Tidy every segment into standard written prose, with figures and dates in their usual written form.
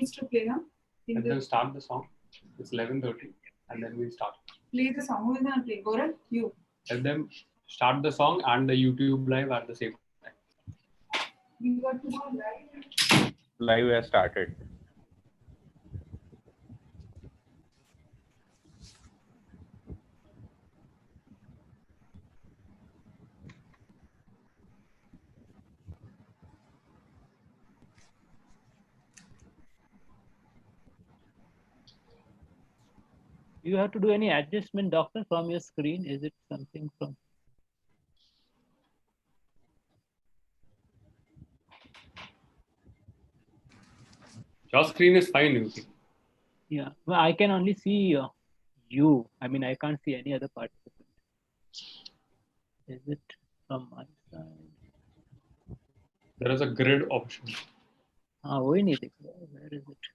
needs to play, huh? And then start the song. It's 11:30, and then we start. Play the song. Who is gonna play? Gaurav? You. Let them start the song and the YouTube live at the same time. You got to do live. Live has started. You have to do any adjustment, doctor, from your screen? Is it something from? Your screen is fine, Yuki. Yeah, well, I can only see you. I mean, I can't see any other participant. Is it from my side? There is a grid option. Where is it?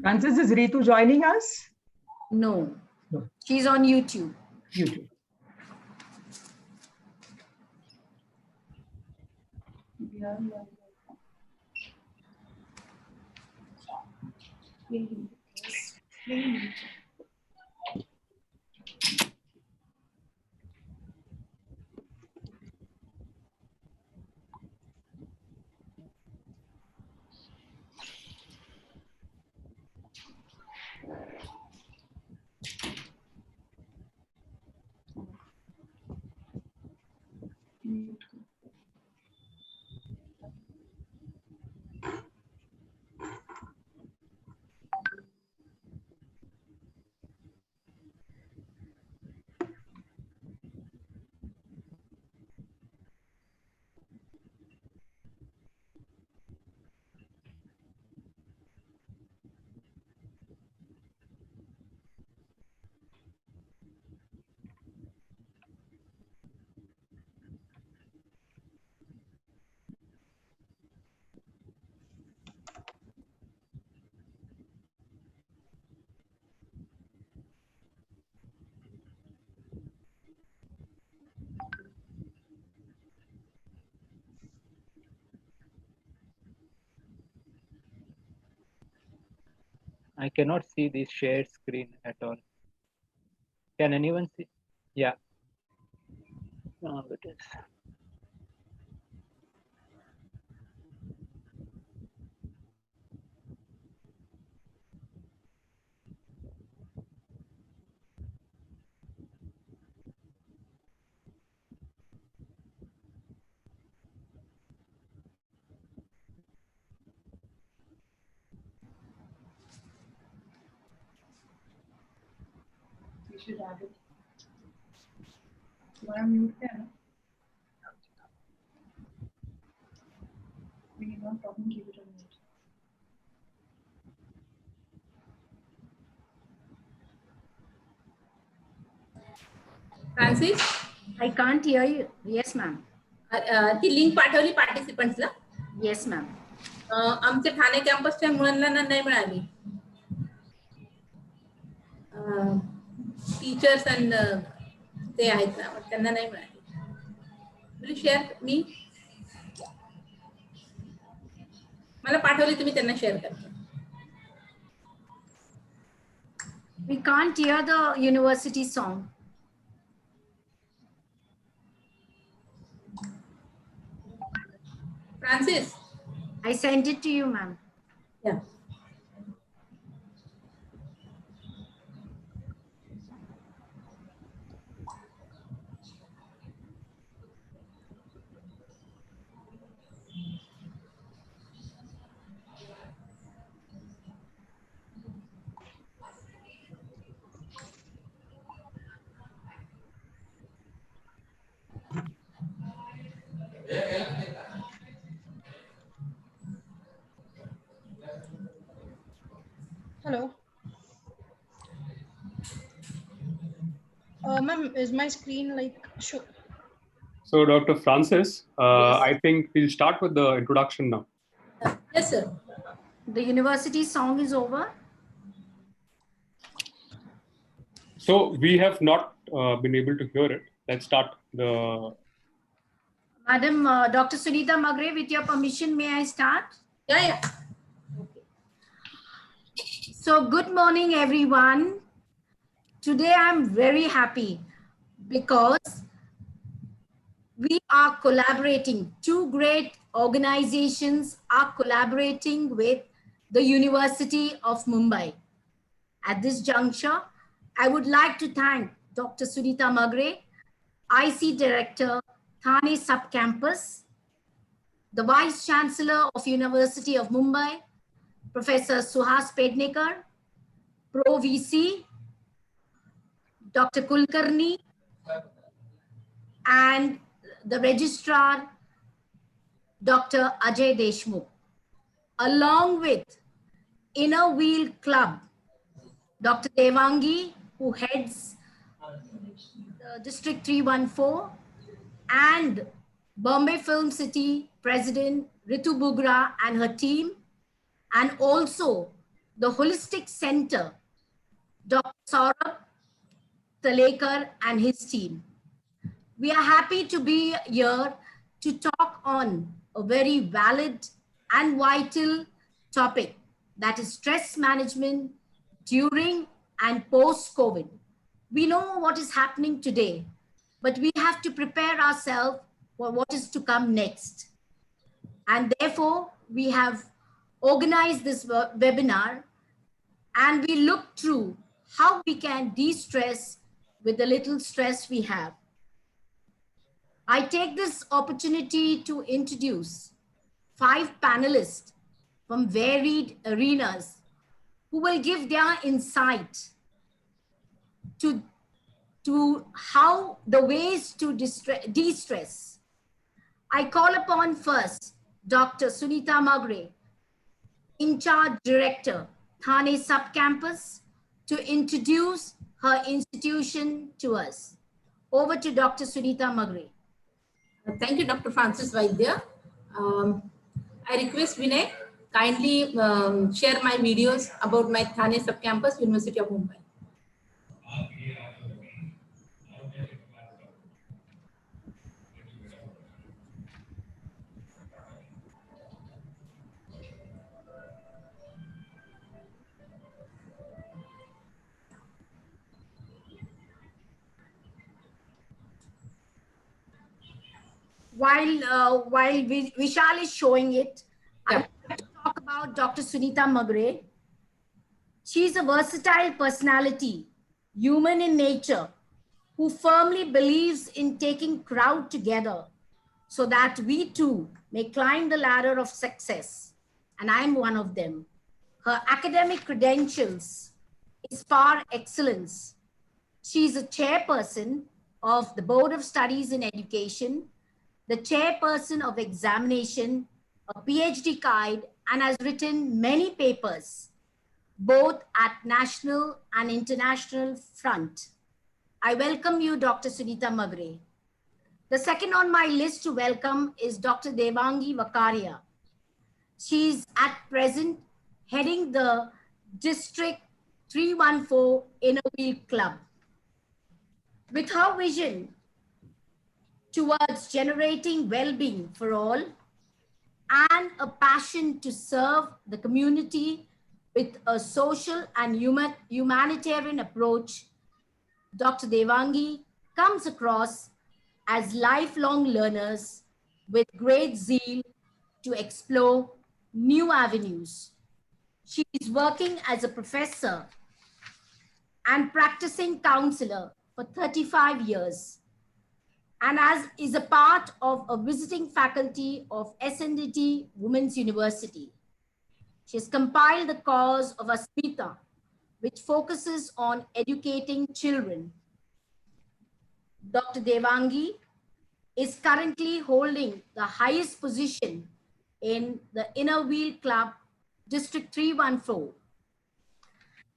Francis, is Ritu joining us? No. No. She's on YouTube. YouTube. Yeah. I cannot see this shared screen at all. Can anyone see? Yeah. Oh, it is. We should add it. Why mute them? When you're not talking, keep it on mute. Francis, I can't hear you. Yes, ma'am. ती link पाठवली पार्टिसिपंट्सला. Yes, ma'am. आमच्या ठाणे कॅम्पसच्या मुलांना नाही मिळाली. Teachers and ते आहेत ना, त्यांना नाही मिळाली. विल शेअर मी. मला पाठवली, तुम्ही त्यांना शेअर करा. We can't hear the university song. Francis, I sent it to you, ma'am. Yeah. Hello. Ma'am, is my screen like show? So, Dr. Francis, Yes. I think we'll start with the introduction now. Yes, sir. The university song is over. So, we have not been able to hear it. Let's start the. Madam, Dr. Sunita Magre, with your permission, may I start? Yeah, yeah. So good morning, everyone. Today I'm very happy because we are collaborating. Two great organizations are collaborating with the University of Mumbai. At this juncture, I would like to thank Dr. Sunita Magre, IC Director, Thane Subcampus, the Vice Chancellor of University of Mumbai, Professor Suhas Pednekar, Pro VC, Dr. Kulkarni, and the registrar, Dr. Ajay Deshmukh, along with Inner Wheel Club, Dr. Devangi, who heads the District 314, and Bombay Film City President Ritu Bugra and her team, and also the Holistic Center, Dr. Saurabh Talekar and his team. We are happy to be here to talk on a very valid and vital topic, that is stress management during and post-COVID. We know what is happening today, but we have to prepare ourselves for what is to come next. And therefore, we have organized this webinar, and we look through how we can de-stress with the little stress we have. I take this opportunity to introduce 5 panelists from varied arenas who will give their insight to how the ways to de-stress. I call upon first Dr. Sunita Magre, in charge director, Thane Subcampus, to introduce her institution to us. Over to Dr. Sunita Magre. Thank you, Dr. Francis Vaidya. I request Vinay kindly share my videos about my Thane Subcampus, University of Mumbai. While Vishal is showing it, I would like to talk about Dr. Sunita Magre. She's a versatile personality, human in nature, who firmly believes in taking crowd together so that we too may climb the ladder of success. And I'm one of them. Her academic credentials is par excellence. She's a chairperson of the Board of Studies in Education, the chairperson of examination, a PhD guide, and has written many papers, both at national and international front. I welcome you, Dr. Sunita Magre. The second on my list to welcome is Dr. Devangi Vakaria. She's at present heading the District 314 Inner Wheel Club. With her vision towards generating well-being for all and a passion to serve the community with a social and humanitarian approach, Dr. Devangi comes across as lifelong learners with great zeal to explore new avenues. She is working as a professor and practicing counselor for 35 years, and is a part of a visiting faculty of SNDT Women's University. She has compiled the cause of Asmita, which focuses on educating children. Dr. Devangi is currently holding the highest position in the Inner Wheel Club, District 314.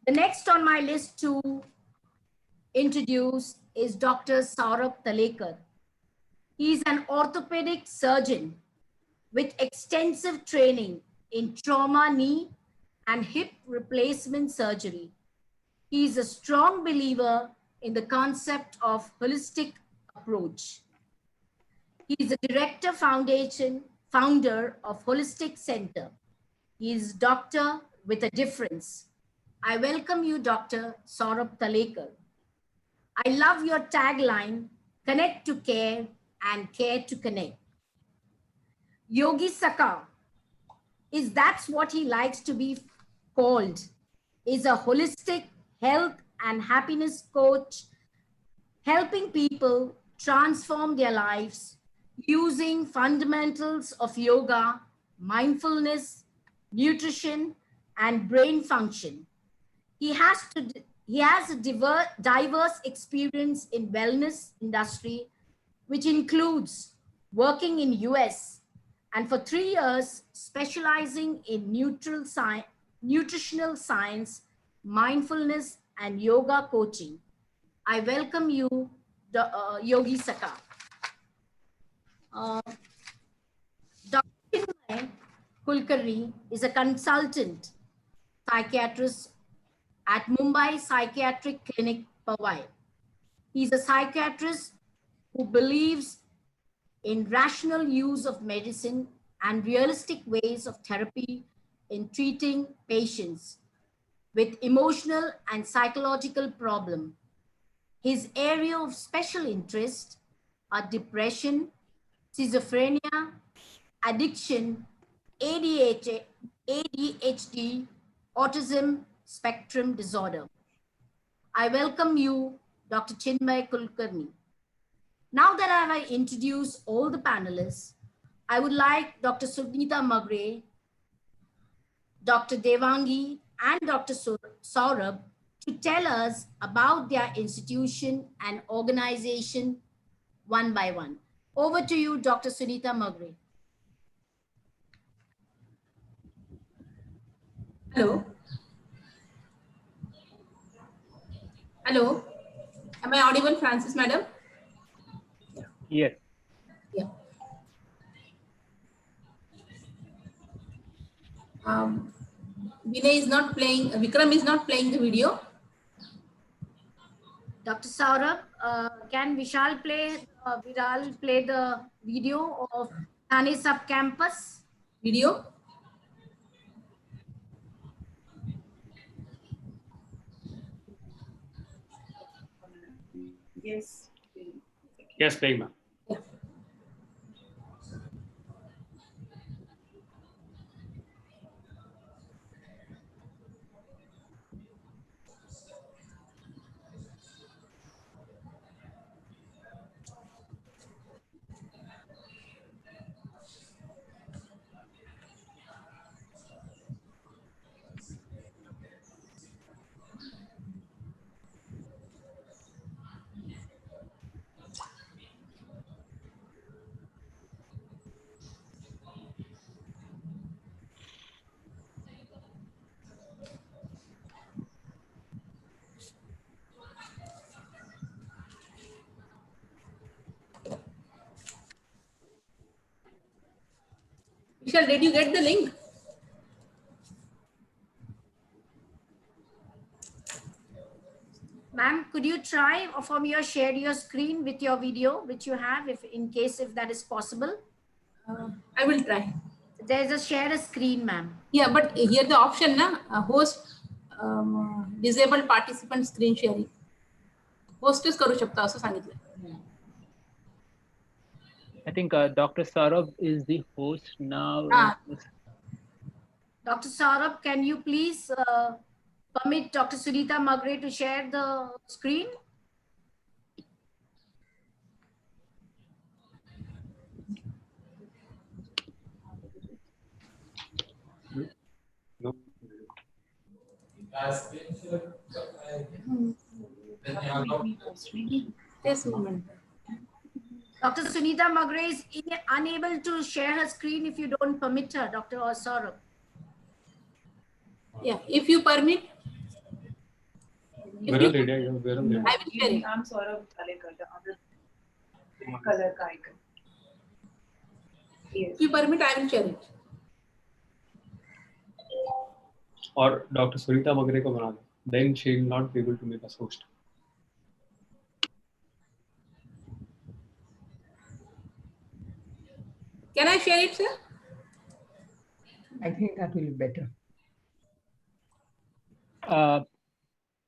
The next on my list to introduce is Dr. Saurabh Talekar. He is an orthopedic surgeon with extensive training in trauma, knee, and hip replacement surgery. He is a strong believer in the concept of holistic approach. He is a director founder of Holistic Center. is doctor with a difference. I welcome you, Dr. Saurabh Talekar. I love your tagline, connect to care and care to connect. Yogi Saka, that's what he likes to be called, is a holistic health and happiness coach, helping people transform their lives using fundamentals of yoga, mindfulness, nutrition, and brain function. He has a diverse experience in wellness industry, which includes working in US and for 3 years specializing in nutritional science, mindfulness, and yoga coaching. I welcome you, Yogi Saka. Dr. Chinmay Kulkarni is a consultant psychiatrist at Mumbai Psychiatric Clinic, Powai. He's a psychiatrist who believes in rational use of medicine and realistic ways of therapy in treating patients with emotional and psychological problems. His area of special interest are depression, schizophrenia, addiction, ADHD, autism spectrum disorder. I welcome you, Dr. Chinmay Kulkarni. Now that I have introduced all the panelists, I would like Dr. Sunita Magre, Dr. Devangi, and Dr. Saurabh to tell us about their institution and organization one by one. Over to you, Dr. Sunita Magre. Hello. Hello. Am I audible, Francis, madam? Yes. Yeah. Vinay is not playing, Vikram is not playing the video. Dr. Saurabh, can Viral play the video of Thane Sub-Campus? Video? Yes. Yes, playing, ma'am. Yeah. Vishal, did you get the link? Ma'am, could you try from your share your screen with your video, which you have, if that is possible? I will try. There's a share a screen, ma'am. Yeah, but here the option na host disabled participant screen sharing. Hostess करू शकता असं सांगितलं. I think Dr. Saurabh is the host now. Dr. Saurabh, can you please permit Dr. Sunita Magre to share the screen? No. This moment. Dr. Sunita Magre is unable to share her screen if you don't permit her, Dr. Saurabh. Yeah, if you permit. Where are they? Where are they? I will share it. I'm Saurabh Talekar, the other color icon. Yes. If you permit, I will share it. Or Dr. Sunita Magre ko bana do. Then she will not be able to make us host. Can I share it, sir? I think that will be better.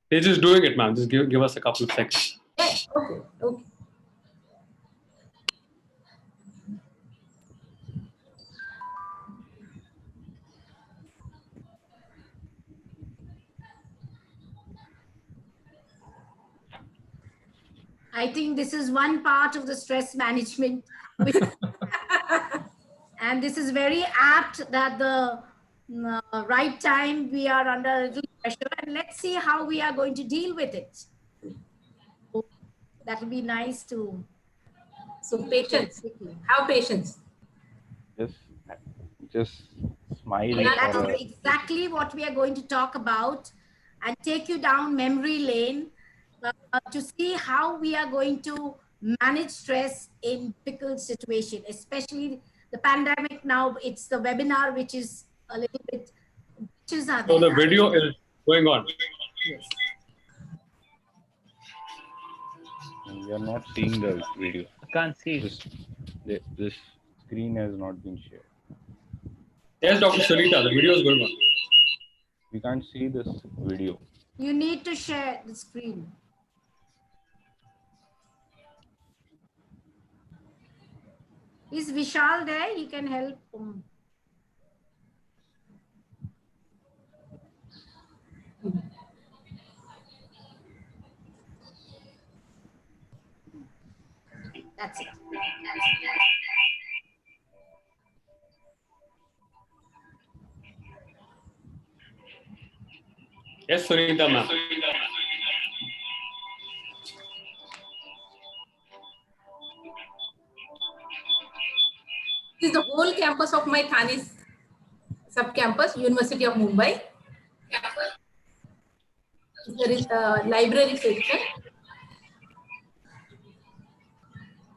They're just doing it, ma'am. Just give us a couple of seconds. Okay. Okay. I think this is one part of the stress management. And this is very apt that the right time we are under a little pressure, and let's see how we are going to deal with it. That will be nice to. So patience. Have patience. Just smile. That is exactly what we are going to talk about and take you down memory lane to see how we are going to manage stress in difficult situation, especially the pandemic. Now it's the webinar, which is a little bit. So the video is going on. Yes. We are not seeing the video. I can't see. This screen has not been shared. Yes, Dr. Sunita, the video is going on. We can't see this video. You need to share the screen. Is Vishal there? He can help. That's it. Yes, Sunita, ma'am. This is the whole campus of my Thane sub-campus, University of Mumbai. There is a library section.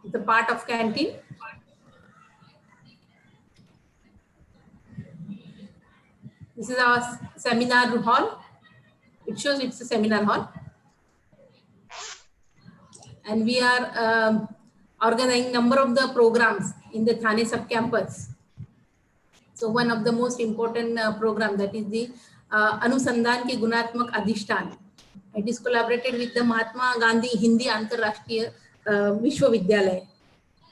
It's a part of canteen. This is our seminar hall. It shows it's a seminar hall. And we are organizing number of the programs in the Thane sub-campus. So one of the most important program, that is the Anusandhan Ki Gunatmak Adhishtan. It is collaborated with the Mahatma Gandhi Hindi Antarrashtriya Vishwavidyalaya.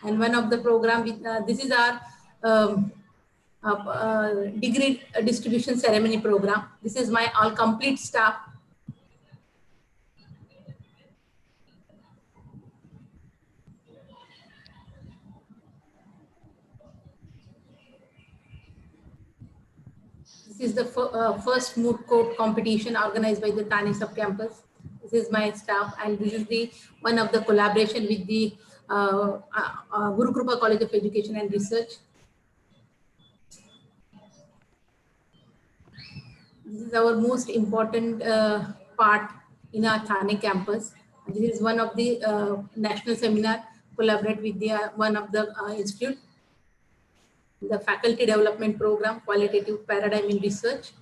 And one of the program with this is our degree distribution ceremony program. This is my all complete staff. This is the first moot court competition organized by the Thane sub-campus. This is my staff, and this is the one of the collaboration with the Guru Krupa College of Education and Research. This is our most important part in our Thane campus. This is one of the national seminar collaborate with the one of the institute. The faculty development program, qualitative paradigm in research.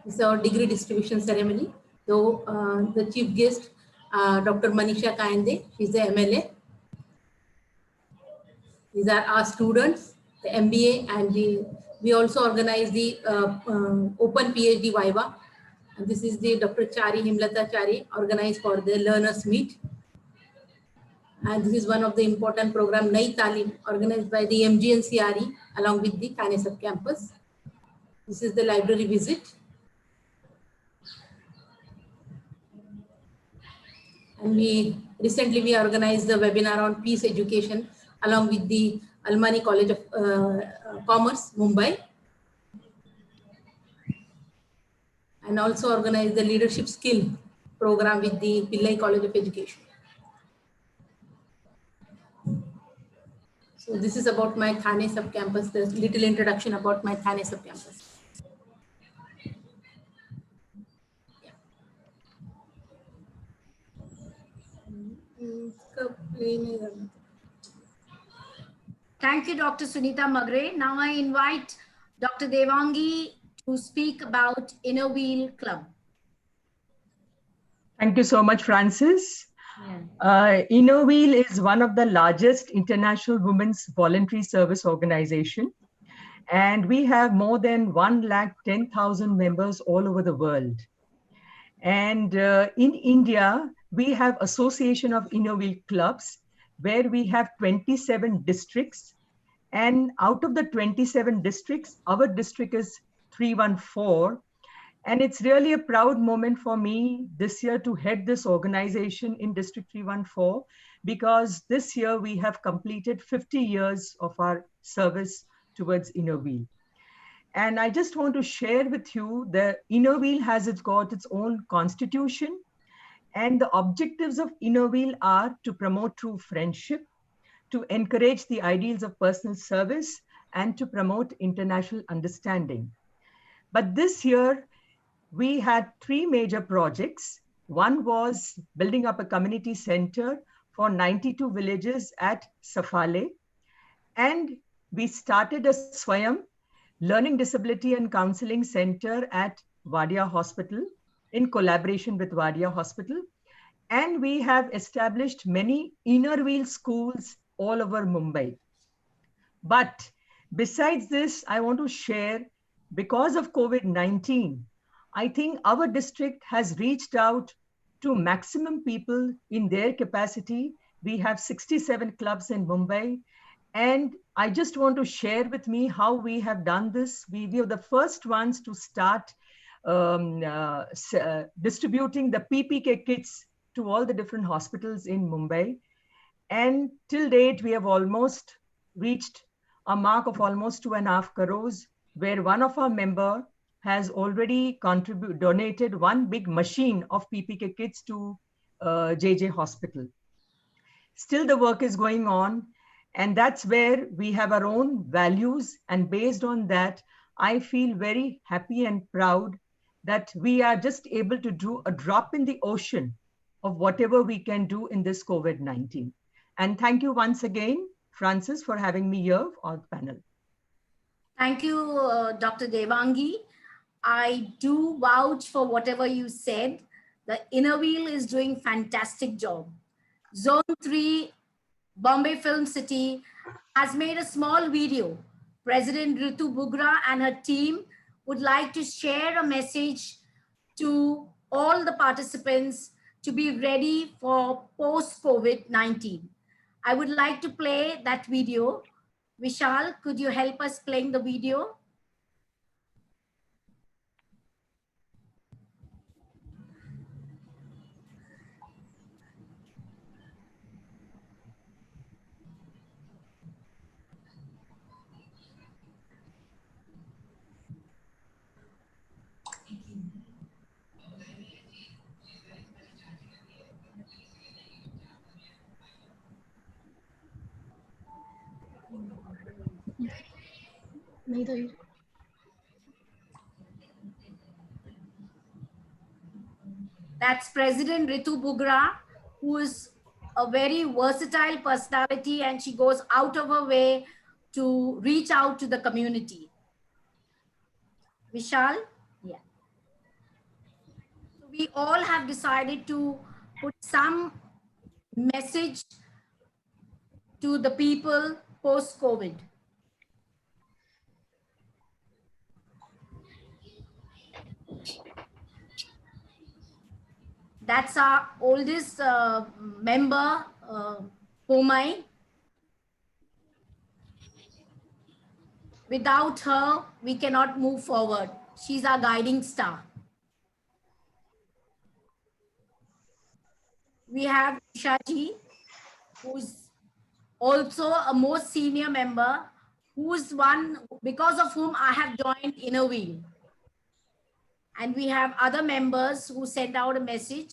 This is our degree distribution ceremony. So the chief guest, Dr. Manisha Kayande, she's the MLA. These are our students, the MBA, and we also organize the open PhD Viva. And this is the Dr. Chari, Himlata Chari, organized for the learners meet. And this is one of the important program, Nai Talim, organized by the MGNCRE along with the Thane sub-campus. This is the library visit. And recently we organized the webinar on peace education along with the Almani College of Commerce, Mumbai. And also organized the leadership skill program with the Pillai College of Education. So this is about my Thane sub-campus, the little introduction about my Thane sub-campus. Thank you, Dr. Sunita Magre. Now I invite Dr. Devangi to speak about Inner Wheel Club. Thank you so much, Francis. Inner Wheel is one of the largest international women's voluntary service organization. And we have more than 110,000 members all over the world. And in India, we have Association of Innovate Clubs, where we have 27 districts. And out of the 27 districts, our district is 314. And it's really a proud moment for me this year to head this organization in District 314, because this year we have completed 50 years of our service towards InnoWheel. And I just want to share with you that InnoWheel has got its own constitution, and the objectives of InnoWheel are to promote true friendship, to encourage the ideals of personal service, and to promote international understanding. But this year, we had three major projects. One was building up a community center for 92 villages at Safale. And we started a Swayam Learning Disability and Counseling Center at Wadia Hospital in collaboration with Wadia Hospital. And we have established many inner wheel schools all over Mumbai. But besides this, I want to share, because of COVID-19, I think our district has reached out to maximum people in their capacity. We have 67 clubs in Mumbai. And I just want to share with me how we have done this. We were the first ones to start distributing the PPK kits to all the different hospitals in Mumbai. And till date, we have almost reached a mark of almost 2.5 crores, where one of our member has already donated one big machine of PPK kits to JJ Hospital. Still, the work is going on. And that's where we have our own values. And based on that, I feel very happy and proud that we are just able to do a drop in the ocean of whatever we can do in this COVID-19. And thank you once again, Francis, for having me here on the panel. Thank you, Dr. Devangi. I do vouch for whatever you said. The Inner Wheel is doing fantastic job. Zone 3, Bombay Film City, has made a small video. President Ritu Bugra and her team would like to share a message to all the participants to be ready for post-COVID-19. I would like to play that video. Vishal, could you help us playing the video? That's President Ritu Bugra, who is a very versatile personality, and she goes out of her way to reach out to the community. Vishal? Yeah. So we all have decided to put some message to the people post-COVID. That's our oldest member, Pomai. Without her, we cannot move forward. She's our guiding star. We have Ushaji, who's also a most senior member, who's one because of whom I have joined Inner Wheel. And we have other members who sent out a message.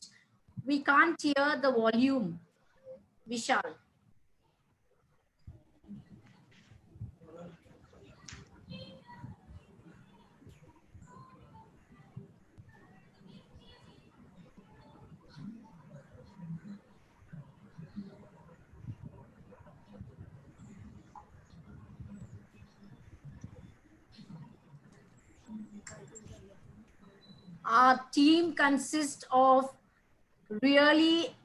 We can't hear the volume. Vishal. Our team consists of really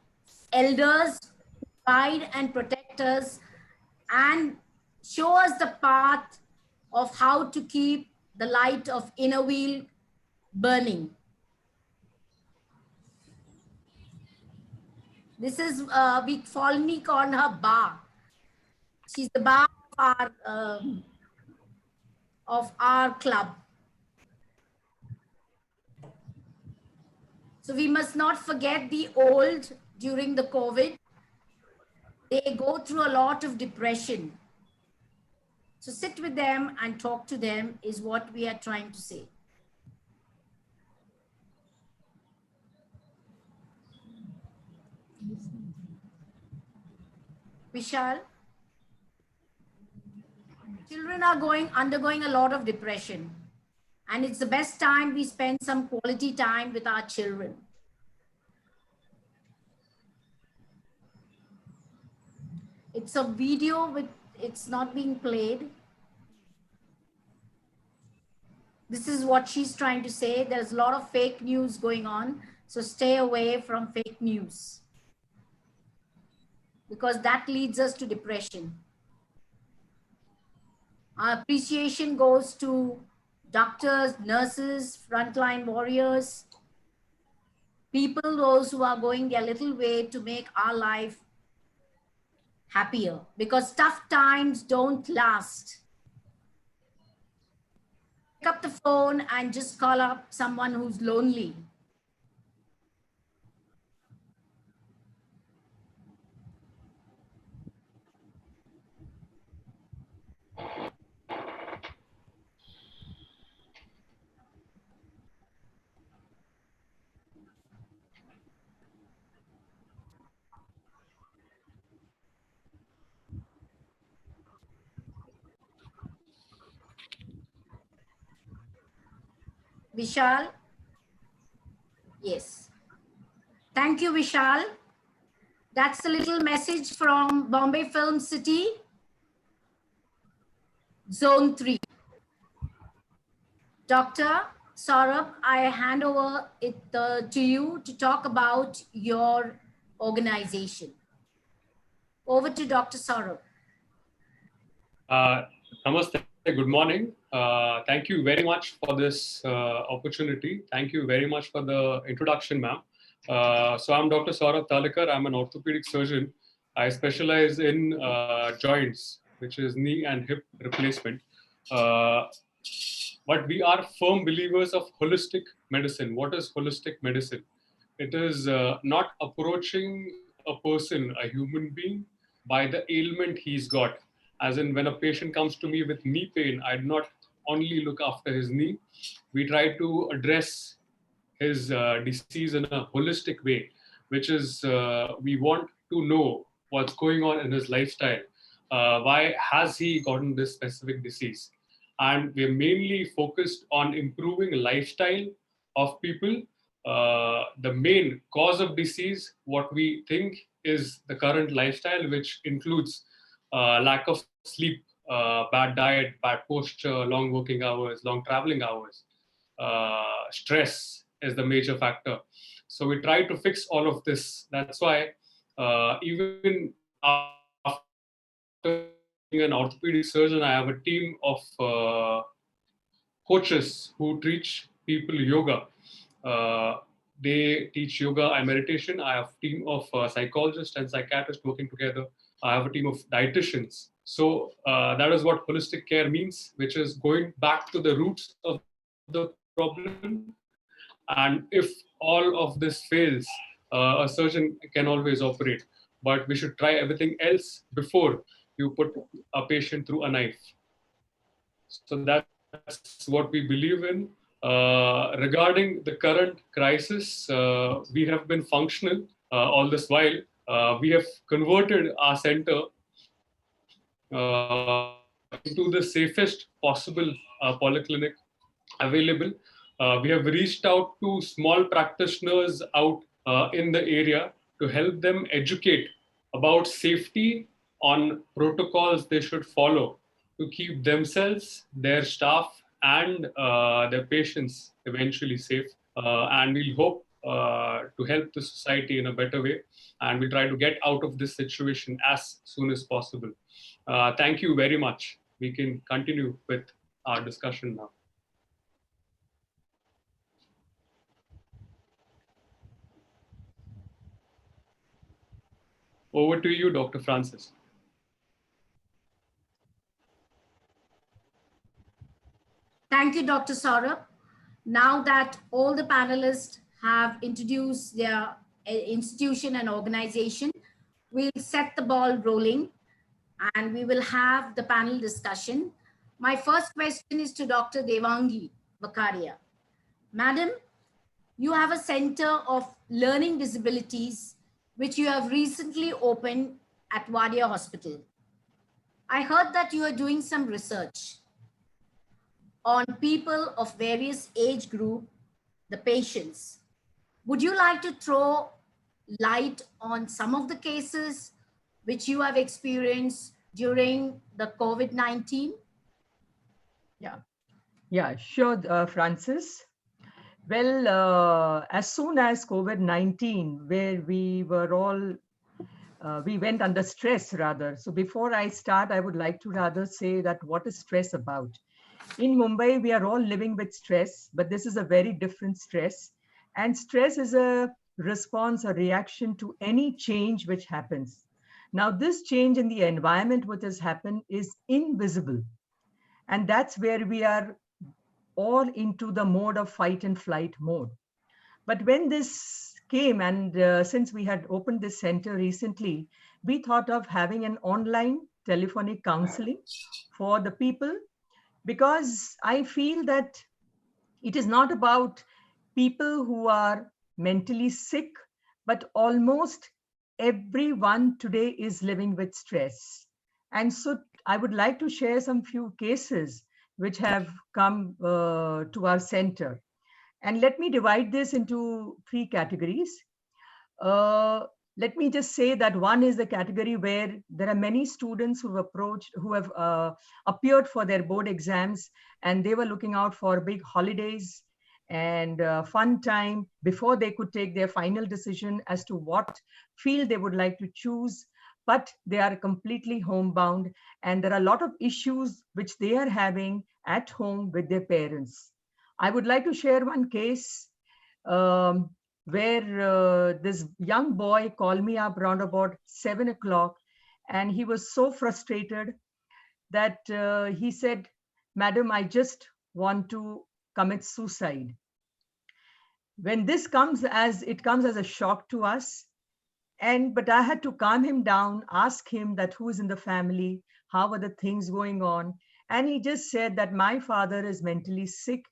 elders who guide and protect us and show us the path of how to keep the light of inner wheel burning. This is, we fondly call her Ba. She's the Ba of our club. So we must not forget the old during the COVID. They go through a lot of depression. So sit with them and talk to them is what we are trying to say. Vishal, children are undergoing a lot of depression, and it's the best time we spend some quality time with our children. It's a video with, it's not being played. This is what she's trying to say. There's a lot of fake news going on. So stay away from fake news, because that leads us to depression. Our appreciation goes to doctors, nurses, frontline warriors, people, those who are going their little way to make our life happier, because tough times don't last. Pick up the phone and just call up someone who's lonely. Vishal? Yes. Thank you, Vishal. That's a little message from Bombay Film City, Zone 3. Dr. Saurabh, I hand over it to you to talk about your organization. Over to Dr. Saurabh. Namaste, good morning. Thank you very much for this opportunity. Thank you very much for the introduction, ma'am. So I'm Dr. Saurabh Talekar. I'm an orthopedic surgeon. I specialize in joints, which is knee and hip replacement. But we are firm believers of holistic medicine. What is holistic medicine? It is not approaching a person, a human being, by the ailment he's got. As in, when a patient comes to me with knee pain, I do not only look after his knee. We try to address his disease in a holistic way, which is we want to know what's going on in his lifestyle. Why has he gotten this specific disease? And we're mainly focused on improving lifestyle of people. The main cause of disease, what we think, is the current lifestyle, which includes lack of sleep, bad diet, bad posture, long working hours, long traveling hours. Stress is the major factor. So we try to fix all of this. That's why even after being an orthopedic surgeon, I have a team of coaches who teach people yoga. They teach yoga and meditation. I have a team of psychologists and psychiatrists working together. I have a team of dietitians. So that is what holistic care means, which is going back to the roots of the problem. And if all of this fails, a surgeon can always operate. But we should try everything else before you put a patient through a knife. So that's what we believe in. Regarding the current crisis, we have been functional all this while. We have converted our center into the safest possible polyclinic available. We have reached out to small practitioners out in the area to help them educate about safety on protocols they should follow to keep themselves, their staff, and their patients eventually safe. And we'll hope to help the society in a better way. And we'll try to get out of this situation as soon as possible. Thank you very much. We can continue with our discussion now. Over to you, Dr. Francis. Thank you, Dr. Saurabh. Now that all the panelists have introduced their institution and organization, we'll set the ball rolling and we will have the panel discussion. My first question is to Dr. Devangi Bakaria. Madam, you have a center of learning disabilities, which you have recently opened at Wadia Hospital. I heard that you are doing some research on people of various age group, the patients. Would you like to throw light on some of the cases which you have experienced during the COVID-19? Yeah, sure, Francis. Well, as soon as COVID-19, where we were all, we went under stress rather. So before I start, I would like to rather say that what is stress about? In Mumbai, we are all living with stress, but this is a very different stress. And stress is a response, a reaction to any change which happens. Now, this change in the environment which has happened is invisible. And that's where we are all into the mode of fight and flight mode. But when this came, and since we had opened this center recently, we thought of having an online telephonic counseling for the people, because I feel that it is not about people who are mentally sick, but almost everyone today is living with stress. And so I would like to share some few cases which have come to our center. And let me divide this into three categories. Let me just say that one is the category where there are many students who have appeared for their board exams, and they were looking out for big holidays and fun time before they could take their final decision as to what field they would like to choose. But they are completely homebound, and there are a lot of issues which they are having at home with their parents. I would like to share one case where this young boy called me up around about 7 o'clock, and he was so frustrated that he said, "Madam, I just want to commit suicide." When this comes as a shock to us, but I had to calm him down, ask him that who is in the family, how are the things going on, and he just said that my father is mentally sick,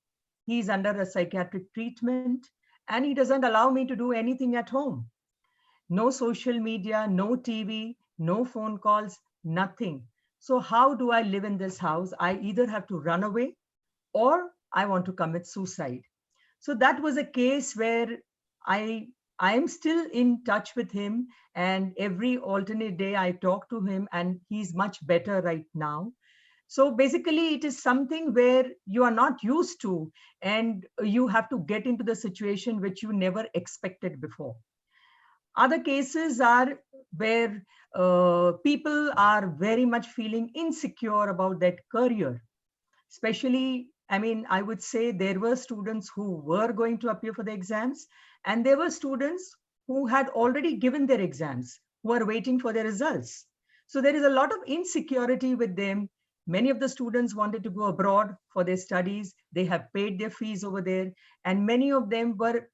he's under a psychiatric treatment, and he doesn't allow me to do anything at home. No social media, no TV, no phone calls, nothing. So how do I live in this house? I either have to run away or I want to commit suicide. So that was a case where I am still in touch with him, and every alternate day I talk to him, and he's much better right now. So basically, it is something where you are not used to, and you have to get into the situation which you never expected before. Other cases are where people are very much feeling insecure about their career. Especially, I mean, I would say there were students who were going to appear for the exams, and there were students who had already given their exams, who are waiting for their results. So there is a lot of insecurity with them. Many of the students wanted to go abroad for their studies. They have paid their fees over there, and many of them were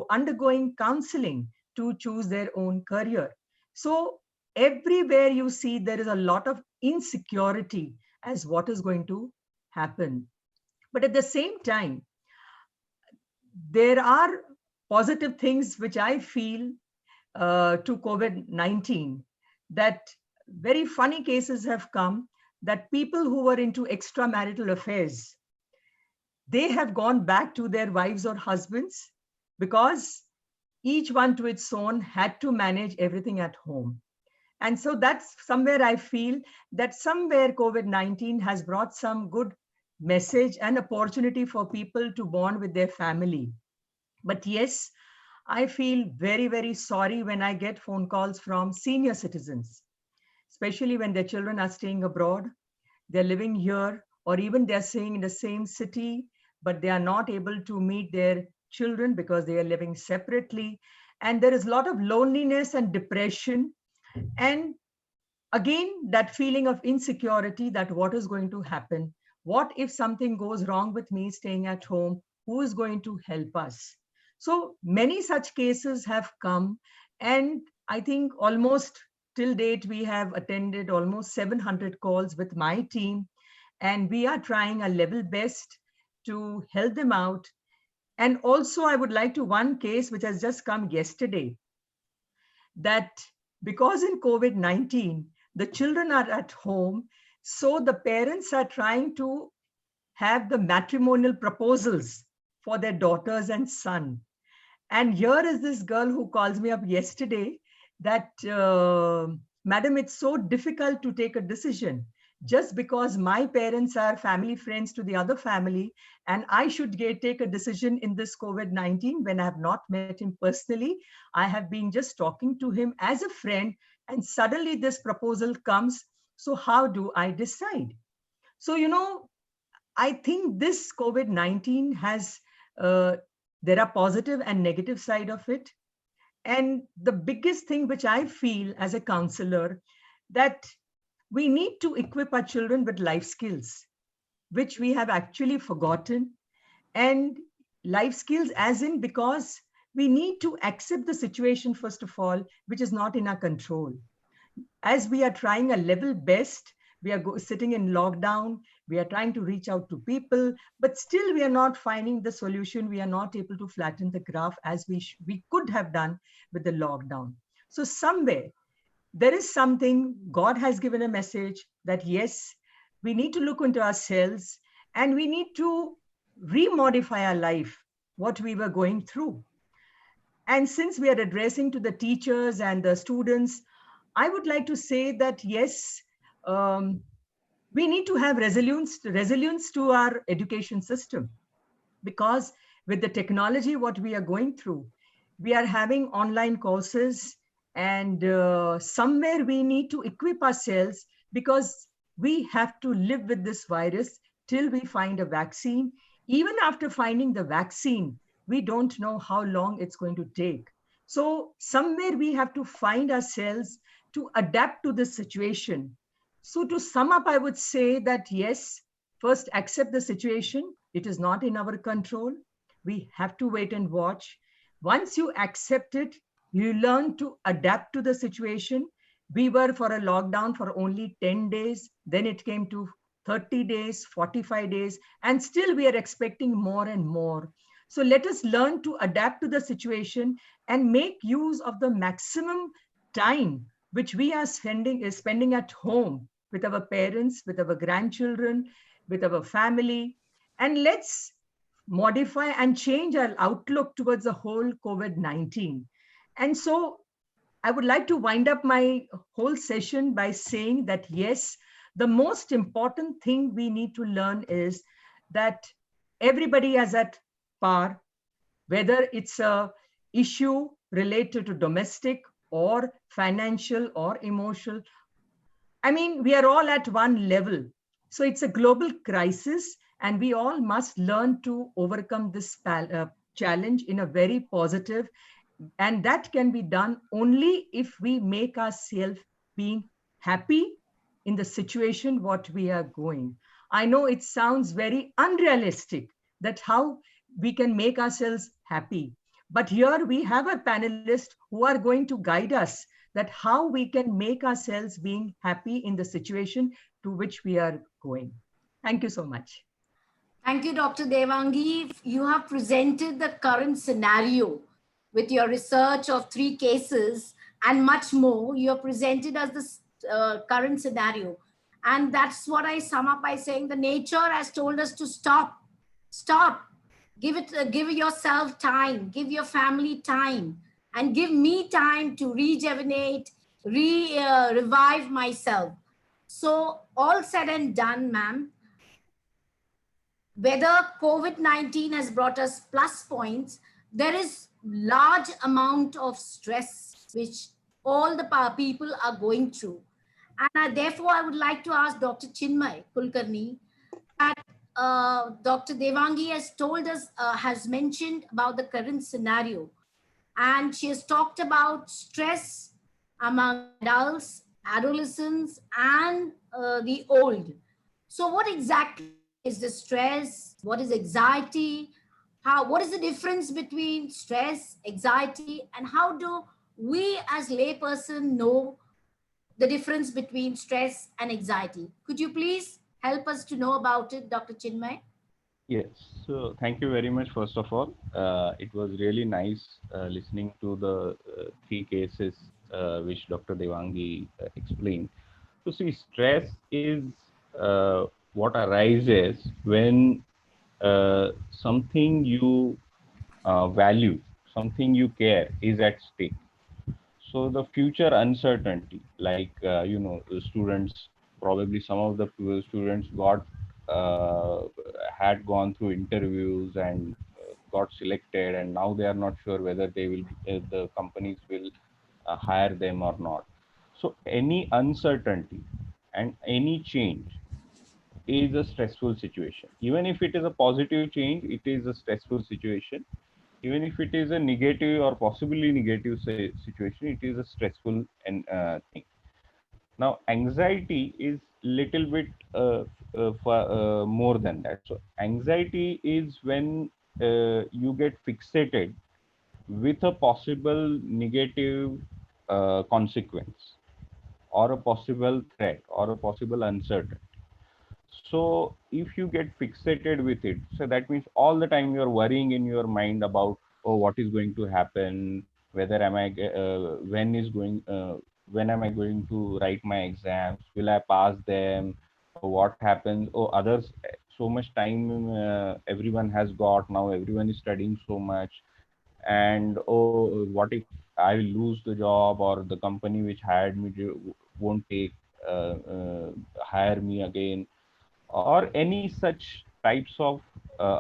undergoing counseling to choose their own career. So everywhere you see, there is a lot of insecurity as what is going to happen. But at the same time, there are positive things which I feel to COVID-19, that very funny cases have come, that people who were into extramarital affairs, they have gone back to their wives or husbands, because each one to its own had to manage everything at home. And so that's somewhere I feel that somewhere COVID-19 has brought some good message and opportunity for people to bond with their family. But yes, I feel very, very sorry when I get phone calls from senior citizens, especially when their children are staying abroad. They're living here or even they're staying in the same city, but they are not able to meet their children because they are living separately. And there is a lot of loneliness and depression. And again, that feeling of insecurity, that what is going to happen? What if something goes wrong with me staying at home? Who is going to help us? So many such cases have come. And I think almost till date, we have attended almost 700 calls with my team. And we are trying our level best to help them out. And also, I would like to one case which has just come yesterday, that because in COVID-19, the children are at home, so the parents are trying to have the matrimonial proposals for their daughters and son. And here is this girl who calls me up yesterday that, Madam, it's so difficult to take a decision just because my parents are family friends to the other family, and I should take a decision in this COVID-19 when I have not met him personally. I have been just talking to him as a friend, and suddenly this proposal comes. So how do I decide? So, I think this COVID-19 has, there are positive and negative side of it. And the biggest thing which I feel as a counselor, that we need to equip our children with life skills, which we have actually forgotten. And life skills as in, because we need to accept the situation, first of all, which is not in our control. As we are trying a level best, we are sitting in lockdown, we are trying to reach out to people, but still we are not finding the solution. We are not able to flatten the graph as we could have done with the lockdown. So somewhere there is something, God has given a message that yes, we need to look into ourselves and we need to remodify our life, what we were going through. And since we are addressing to the teachers and the students, I would like to say that yes, we need to have resilience to our education system, because with the technology, what we are going through, we are having online courses, and somewhere we need to equip ourselves, because we have to live with this virus till we find a vaccine. Even after finding the vaccine, we don't know how long it's going to take. So somewhere we have to find ourselves to adapt to this situation. So to sum up, I would say that yes, first accept the situation. It is not in our control. We have to wait and watch. Once you accept it, you learn to adapt to the situation. We were for a lockdown for only 10 days. Then it came to 30 days, 45 days, and still we are expecting more and more. So let us learn to adapt to the situation and make use of the maximum time which we are spending at home with our parents, with our grandchildren, with our family. And let's modify and change our outlook towards the whole COVID-19. And so I would like to wind up my whole session by saying that yes, the most important thing we need to learn is that everybody is at par, whether it's a issue related to domestic or financial or emotional. I mean, we are all at one level. So it's a global crisis, and we all must learn to overcome this challenge in a very positive, and that can be done only if we make ourselves being happy in the situation what we are going. I know it sounds very unrealistic that how we can make ourselves happy, but here we have a panelist who are going to guide us that how we can make ourselves being happy in the situation to which we are going. Thank you so much. Thank you, Dr. Devangi. You have presented the current scenario with your research of 3 cases and much more. You have presented us the current scenario. And that's what I sum up by saying the nature has told us to stop. Stop. Give yourself time. Give your family time. And give me time to rejuvenate, revive myself. So all said and done, ma'am, whether COVID-19 has brought us plus points, there is large amount of stress which all the people are going through. And therefore, I would like to ask Dr. Chinmay Kulkarni, that Dr. Devangi has told us, has mentioned about the current scenario. And she has talked about stress among adults, adolescents, and the old. So, what exactly is the stress? What is anxiety? What is the difference between stress, anxiety, and how do we as layperson know the difference between stress and anxiety? Could you please help us to know about it, Dr. Chinmay? Yes, so thank you very much. First of all, it was really nice listening to the three cases which Dr. Devangi explained. So, see, stress is what arises when something you value, something you care is at stake. So the future uncertainty, like students, probably some of the students had gone through interviews and got selected, and now they are not sure whether they will the companies will hire them or not. So any uncertainty and any change is a stressful situation. Even if it is a positive change, it is a stressful situation. Even if it is a negative or possibly negative situation, it is a stressful and thing. Now anxiety is little bit more than that. So anxiety is when you get fixated with a possible negative consequence, or a possible threat, or a possible uncertainty. So if you get fixated with it, so that means all the time you're worrying in your mind about, oh, what is going to happen, whether am I when am I going to write my exams, will I pass them, or what happens, oh, others, so much time everyone has got, now everyone is studying so much, and oh, what if I will lose the job, or the company which hired me won't take hire me again, or any such types of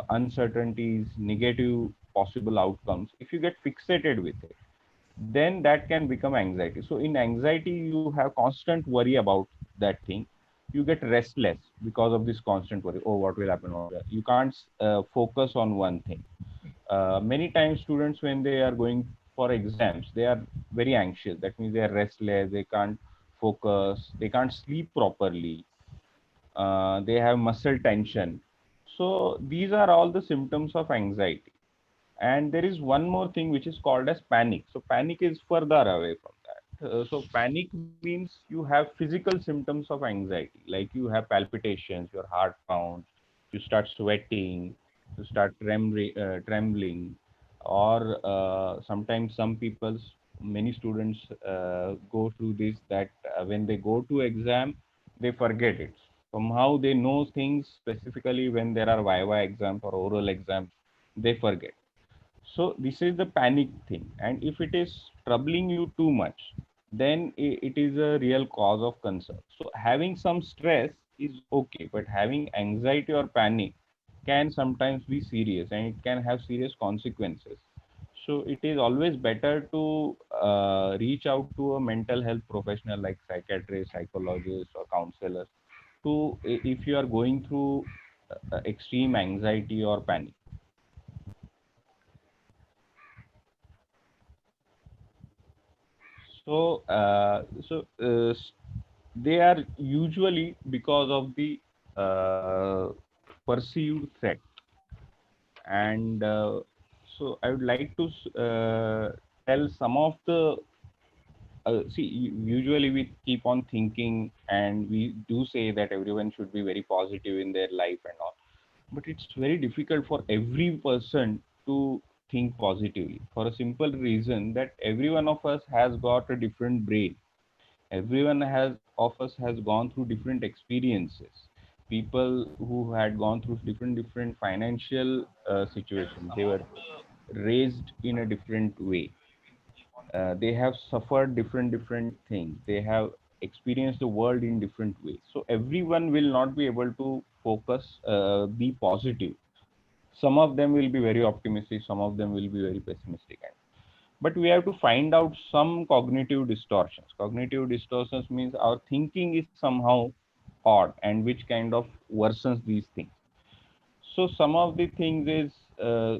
uncertainties, negative possible outcomes. If you get fixated with it, then that can become anxiety. So in anxiety, you have constant worry about that thing. You get restless because of this constant worry. Oh, what will happen? You can't focus on one thing. Many times students, when they are going for exams, they are very anxious. That means they are restless, they can't focus, they can't sleep properly, they have muscle tension. So these are all the symptoms of anxiety. And there is one more thing which is called as panic. So panic is further away from that. So panic means you have physical symptoms of anxiety, like you have palpitations, your heart pounds, you start sweating, you start trembling, or sometimes some people, many students go through this, that when they go to exam, they forget it. Somehow they know things, specifically when there are viva exams or oral exams, they forget. So this is the panic thing, and if it is troubling you too much, then it is a real cause of concern. So having some stress is okay, but having anxiety or panic can sometimes be serious, and it can have serious consequences. So it is always better to reach out to a mental health professional like psychiatrist, psychologist, or counselor, to if you are going through extreme anxiety or panic. So, they are usually because of the uh, perceived threat. And so I would like to tell some of the, see, usually we keep on thinking, and we do say that everyone should be very positive in their life and all. But it's very difficult for every person to think positively, for a simple reason that every one of us has got a different brain. Everyone has of us has gone through different experiences. People who had gone through different financial situations, they were raised in a different way. They have suffered different things, they have experienced the world in different ways. So everyone will not be able to focus, be positive. Some of them will be very optimistic, some of them will be very pessimistic. But we have to find out some cognitive distortions. Cognitive distortions means our thinking is somehow odd and which kind of worsens these things. So some of the things is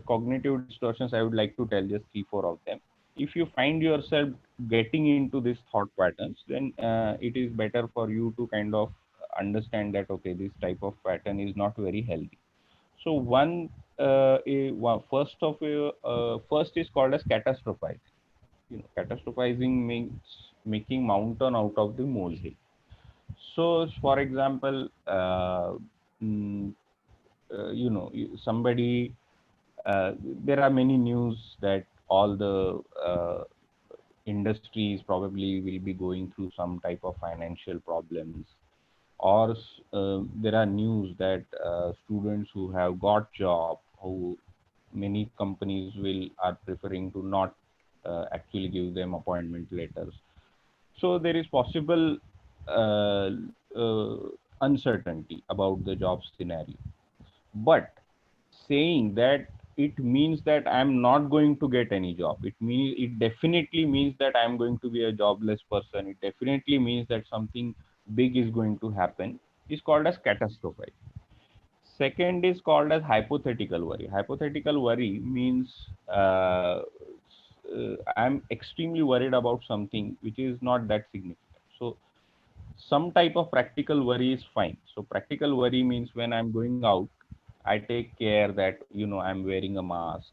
cognitive distortions. I would like to tell just 3-4 of them. If you find yourself getting into these thought patterns, then it is better for you to kind of understand that okay, this type of pattern is not very healthy. So first is called as catastrophizing. Catastrophizing means making mountain out of the molehill. So, for example, mm, somebody, there are many news that all the industries probably will be going through some type of financial problems, or there are news that students who have got job, who many companies will are preferring to not actually give them appointment letters. So there is possible uh, uh, uncertainty about the job scenario. But saying that it means that I'm not going to get any job. It definitely means that I'm going to be a jobless person. It definitely means that something big is going to happen. Is called as catastrophe. Second is called as hypothetical worry. Hypothetical worry means I'm extremely worried about something which is not that significant. So some type of practical worry is fine. So practical worry means when I'm going out, I take care that I'm wearing a mask,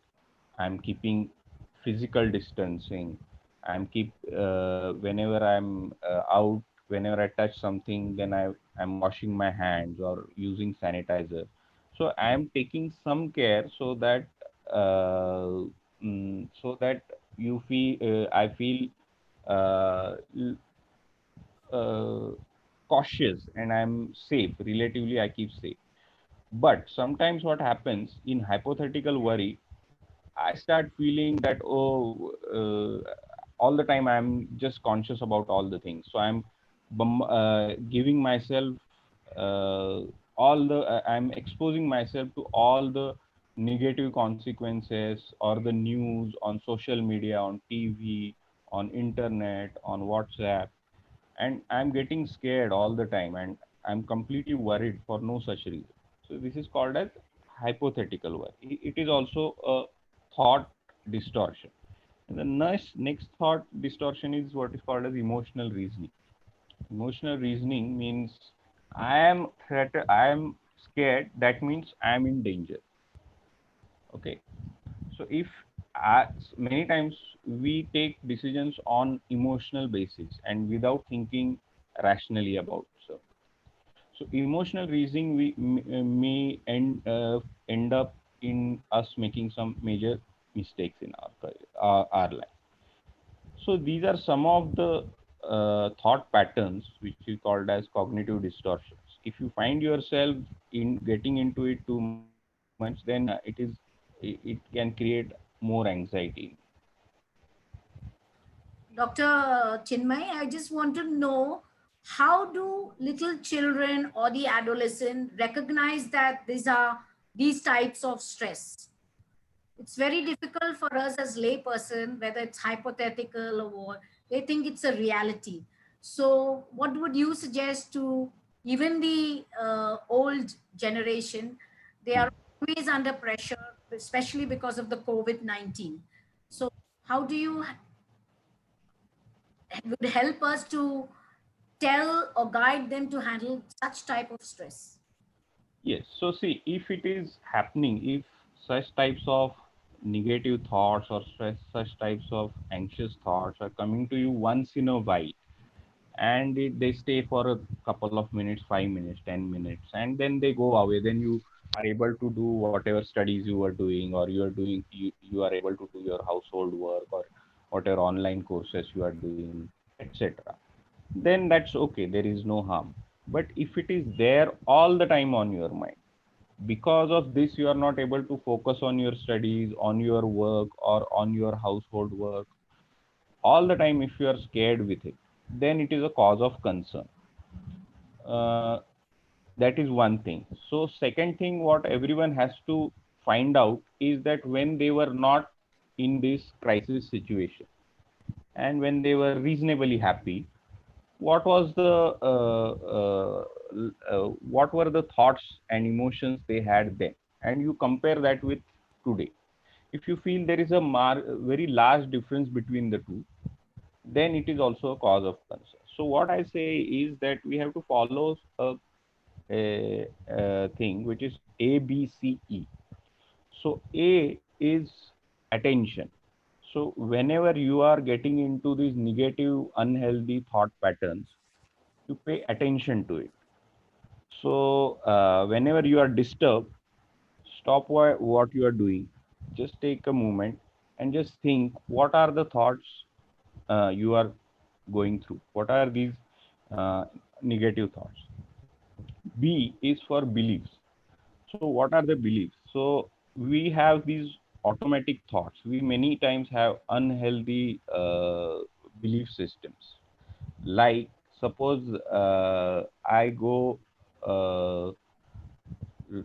I'm keeping physical distancing, whenever I'm out, whenever I touch something, then I'm washing my hands or using sanitizer. So I'm taking some care so that uh, so that I feel uh, uh, cautious and I'm safe. Relatively, I keep safe. But sometimes what happens in hypothetical worry, I start feeling that, all the time I'm just conscious about all the things. So I'm giving myself I'm exposing myself to all the negative consequences or the news on social media, on TV, on internet, on WhatsApp, and I'm getting scared all the time, and I'm completely worried for no such reason. So this is called as hypothetical worry. It is also a thought distortion. And the next thought distortion is what is called as emotional reasoning. Emotional reasoning means I am scared. That means I am in danger. Okay. So if many times we take decisions on emotional basis and without thinking rationally about so. So emotional reasoning may end up in us making some major mistakes in our life. So these are some of the thought patterns which is called as cognitive distortions. If you find yourself in getting into it too much, then it can create more anxiety. Dr. Chinmay, I just want to know, how do little children or the adolescent recognize that these types of stress? It's very difficult for us as layperson, whether it's hypothetical or what, they think it's a reality. So what would you suggest to even the old generation? They are always under pressure, especially because of the COVID-19. So how do you would help us to tell or guide them to handle such type of stress? Yes. So see, if it is happening, if such types of negative thoughts or such types of anxious thoughts are coming to you once in a while, and they stay for a couple of minutes, 5 minutes, 10 minutes, and then they go away, then you are able to do whatever studies you are doing, or you are able to do your household work or whatever online courses you are doing, etc. Then that's okay, there is no harm. But if it is there all the time on your mind, because of this you are not able to focus on your studies, on your work, or on your household work all the time, if you are scared with it, then it is a cause of concern. uh, that is one thing. So second thing what everyone has to find out is that when they were not in this crisis situation and when they were reasonably happy, what was the what were the thoughts and emotions they had then, and you compare that with today. If you feel there is a very large difference between the two, then it is also a cause of concern. So what I say is that we have to follow a thing which is ABCE. So A is attention. So whenever you are getting into these negative, unhealthy thought patterns, you pay attention to it. So whenever you are disturbed, stop what you are doing. Just take a moment and just think what are the thoughts you are going through. What are these uh, negative thoughts? B is for beliefs. So what are the beliefs? So we have these automatic thoughts. We many times have unhealthy belief systems. Like suppose I go uh,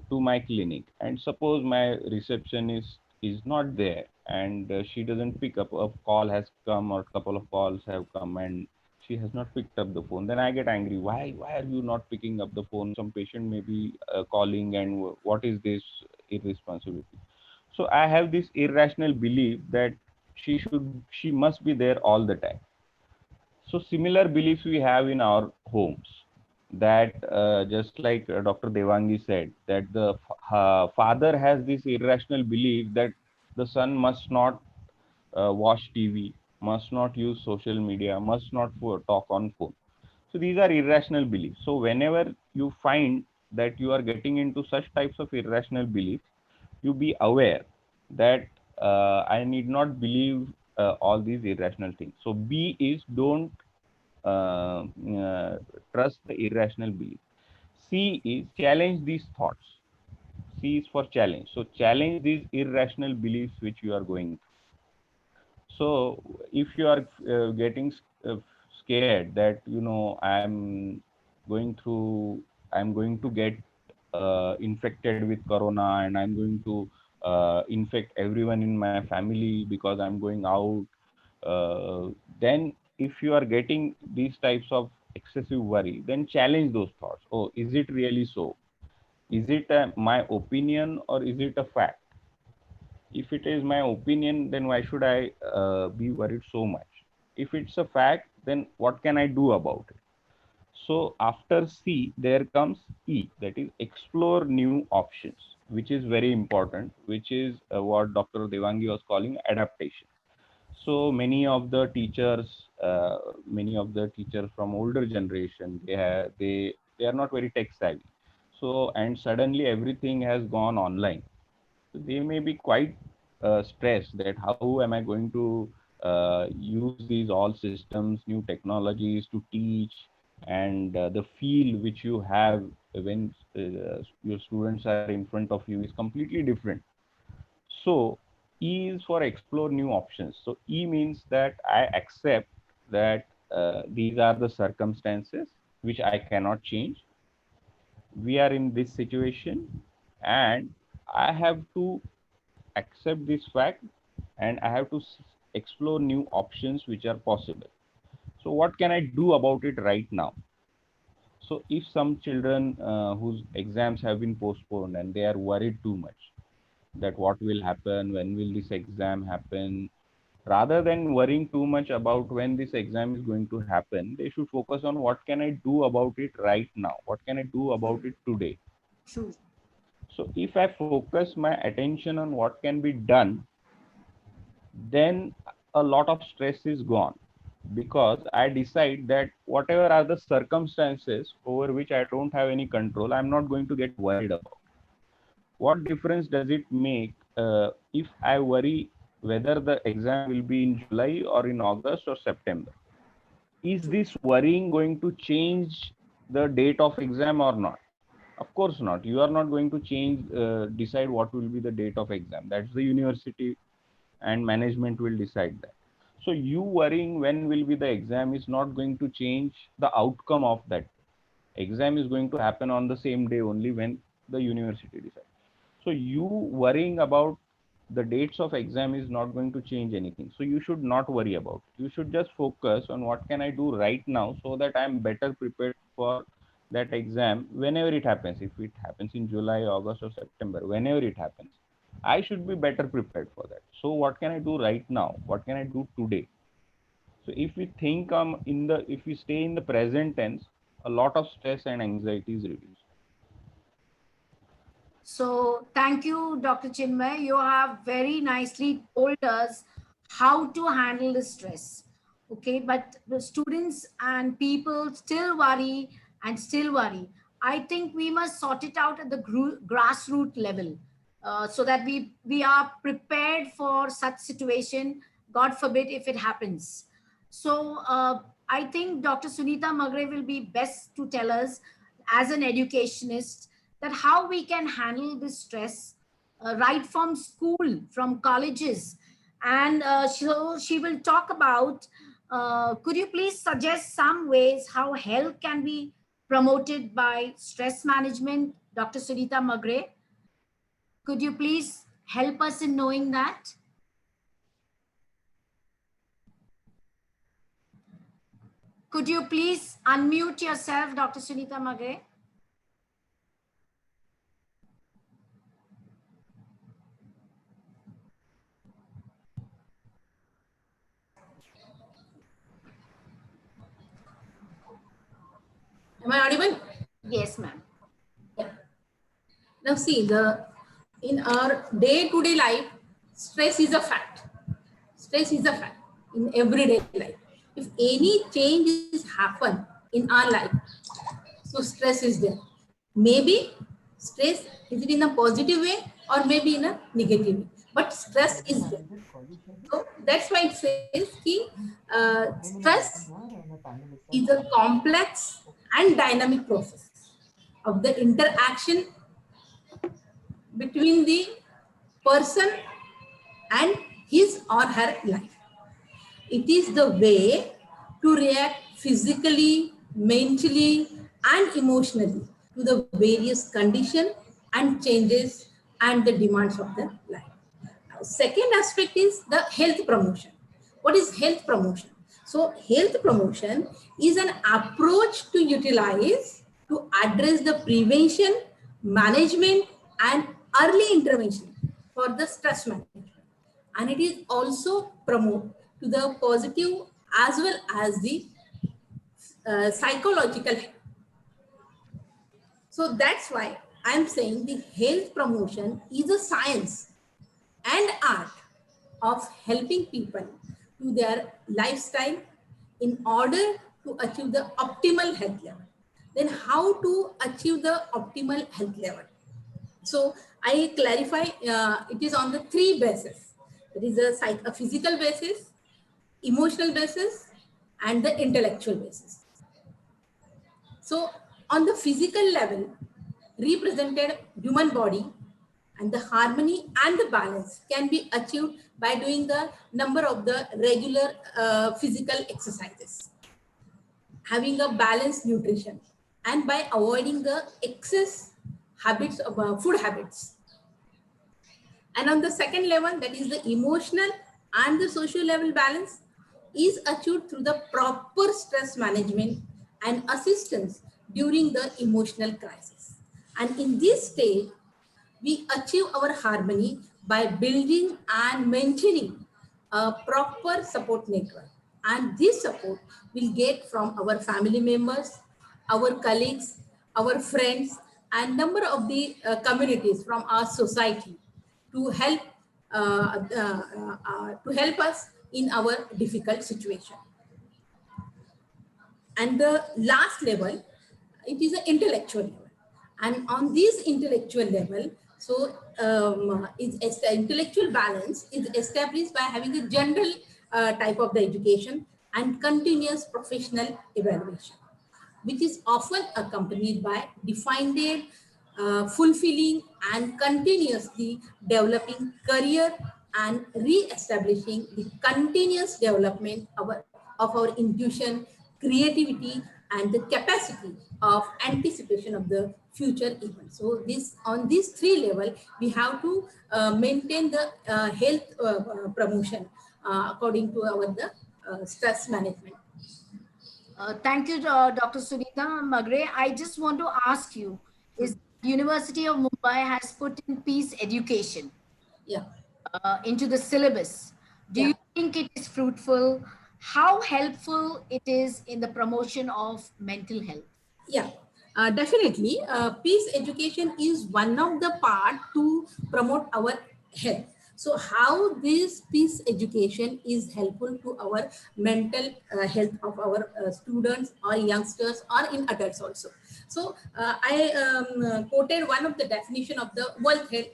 to my clinic, and suppose my receptionist is not there, and she doesn't pick up. A call has come or a couple of calls have come, and she has not picked up the phone. Then I get angry. Why are you not picking up the phone? Some patient may be calling, and what is this irresponsibility? So I have this irrational belief that she must be there all the time. So similar beliefs we have in our homes, that just like Dr. Devangi said, that the father has this irrational belief that the son must not watch TV, must not use social media, must not talk on phone. So these are irrational beliefs. So whenever you find that you are getting into such types of irrational beliefs, you be aware that I need not believe all these irrational things. So B is don't uh, uh, trust the irrational belief. C is challenge these thoughts. C is for challenge. So challenge these irrational beliefs which you are going through. So if you are getting scared that I'm going to get infected with corona, and I'm going to infect everyone in my family because I'm going out, uh, then if you are getting these types of excessive worry, then challenge those thoughts. Oh, is it really so? Is it my opinion, or is it a fact? If it is my opinion, then why should I be worried so much? If it's a fact, then what can I do about it? So after C there comes E, that is explore new options, which is very important, which is what Dr. Devangi was calling adaptation. So many of the teachers from older generation, they are not very tech savvy. So and suddenly everything has gone online. So they may be quite stressed that how am I going to use these all systems, new technologies to teach, and the feel which you have when your students are in front of you is completely different. So E is for explore new options. So E means that I accept that these are the circumstances which I cannot change. We are in this situation, and I have to accept this fact, and I have to explore new options which are possible. So what can I do about it right now? So if some children whose exams have been postponed and they are worried too much that what will happen, when will this exam happen, rather than worrying too much about when this exam is going to happen, they should focus on what can I do about it right now, what can I do about it today. True. So if I focus my attention on what can be done, then a lot of stress is gone, because I decide that whatever are the circumstances over which I don't have any control, I'm not going to get worried about. What difference does it make if I worry whether the exam will be in July or in August or September? Is this worrying going to change the date of exam or not? Of course not. You are not going to decide what will be the date of exam. That's the university and management will decide that. So you worrying when will be the exam is not going to change the outcome of that. Exam is going to happen on the same day only when the university decides. So you worrying about the dates of exam is not going to change anything. So you should not worry about it. You should just focus on what can I do right now so that I am better prepared for that exam whenever it happens. If it happens in July, August, or September, whenever it happens, I should be better prepared for that. So what can I do right now? What can I do today? So if we think if we stay in the present tense, a lot of stress and anxiety is reduced. So thank you, Dr. Chinmay. You have very nicely told us how to handle the stress. Okay, but the students and people still worry and still worry. I think we must sort it out at the grassroots level, so that we are prepared for such situation. God forbid if it happens. So I think Dr. Sunita Magre will be best to tell us as an educationist that how we can handle this stress right from school, from colleges. And so she will talk about, could you please suggest some ways how health can be promoted by stress management, Dr. Sunita Magre? Could you please help us in knowing that? Could you please unmute yourself, Dr. Sunita Magre? Am I audible? Yes, ma'am. Yeah. Now see, in our day-to-day life, stress is a fact. Stress is a fact in everyday life. If any changes happen in our life, so stress is there. Maybe stress is it in a positive way or maybe in a negative way, but stress is there. So that's why it says stress is a complex and dynamic process of the interaction between the person and his or her life. It is the way to react physically, mentally, and emotionally to the various conditions and changes and the demands of the life. Second aspect is the health promotion. What is health promotion? So health promotion is an approach to utilize to address the prevention, management, and early intervention for the stress management. And it is also promote to the positive as well as the psychological health. So that's why I'm saying the health promotion is a science and art of helping people to their lifestyle in order to achieve the optimal health level. Then how to achieve the optimal health level? So I clarify, it is on the three bases. There is a physical basis, emotional basis, and the intellectual basis. So on the physical level, represented human body and the harmony and the balance can be achieved by doing the number of the regular physical exercises, having a balanced nutrition, and by avoiding the excess habits of food habits. And on the second level, that is the emotional and the social level balance is achieved through the proper stress management and assistance during the emotional crisis. And in this stage, we achieve our harmony by building and maintaining a proper support network. And this support will get from our family members, our colleagues, our friends, and number of the communities from our society to help us in our difficult situation. And the last level, it is an intellectual level. And on this intellectual level, so intellectual balance is established by having a general type of the education and continuous professional evaluation, which is often accompanied by defined, fulfilling, and continuously developing career and re-establishing the continuous development of our intuition, creativity, and the capacity of anticipation of the future events. So this on these three levels, we have to maintain the health promotion according to our stress management. Thank you, Dr. Sunita Magre. I just want to ask you, is University of Mumbai has put in peace education Yeah, into the syllabus. Do yeah. you think it is fruitful? How helpful it is in the promotion of mental health? Yeah, definitely. Peace education is one of the part to promote our health. So, how this peace education is helpful to our mental health of our students or youngsters or in adults also. So, I quoted one of the definition of the World Health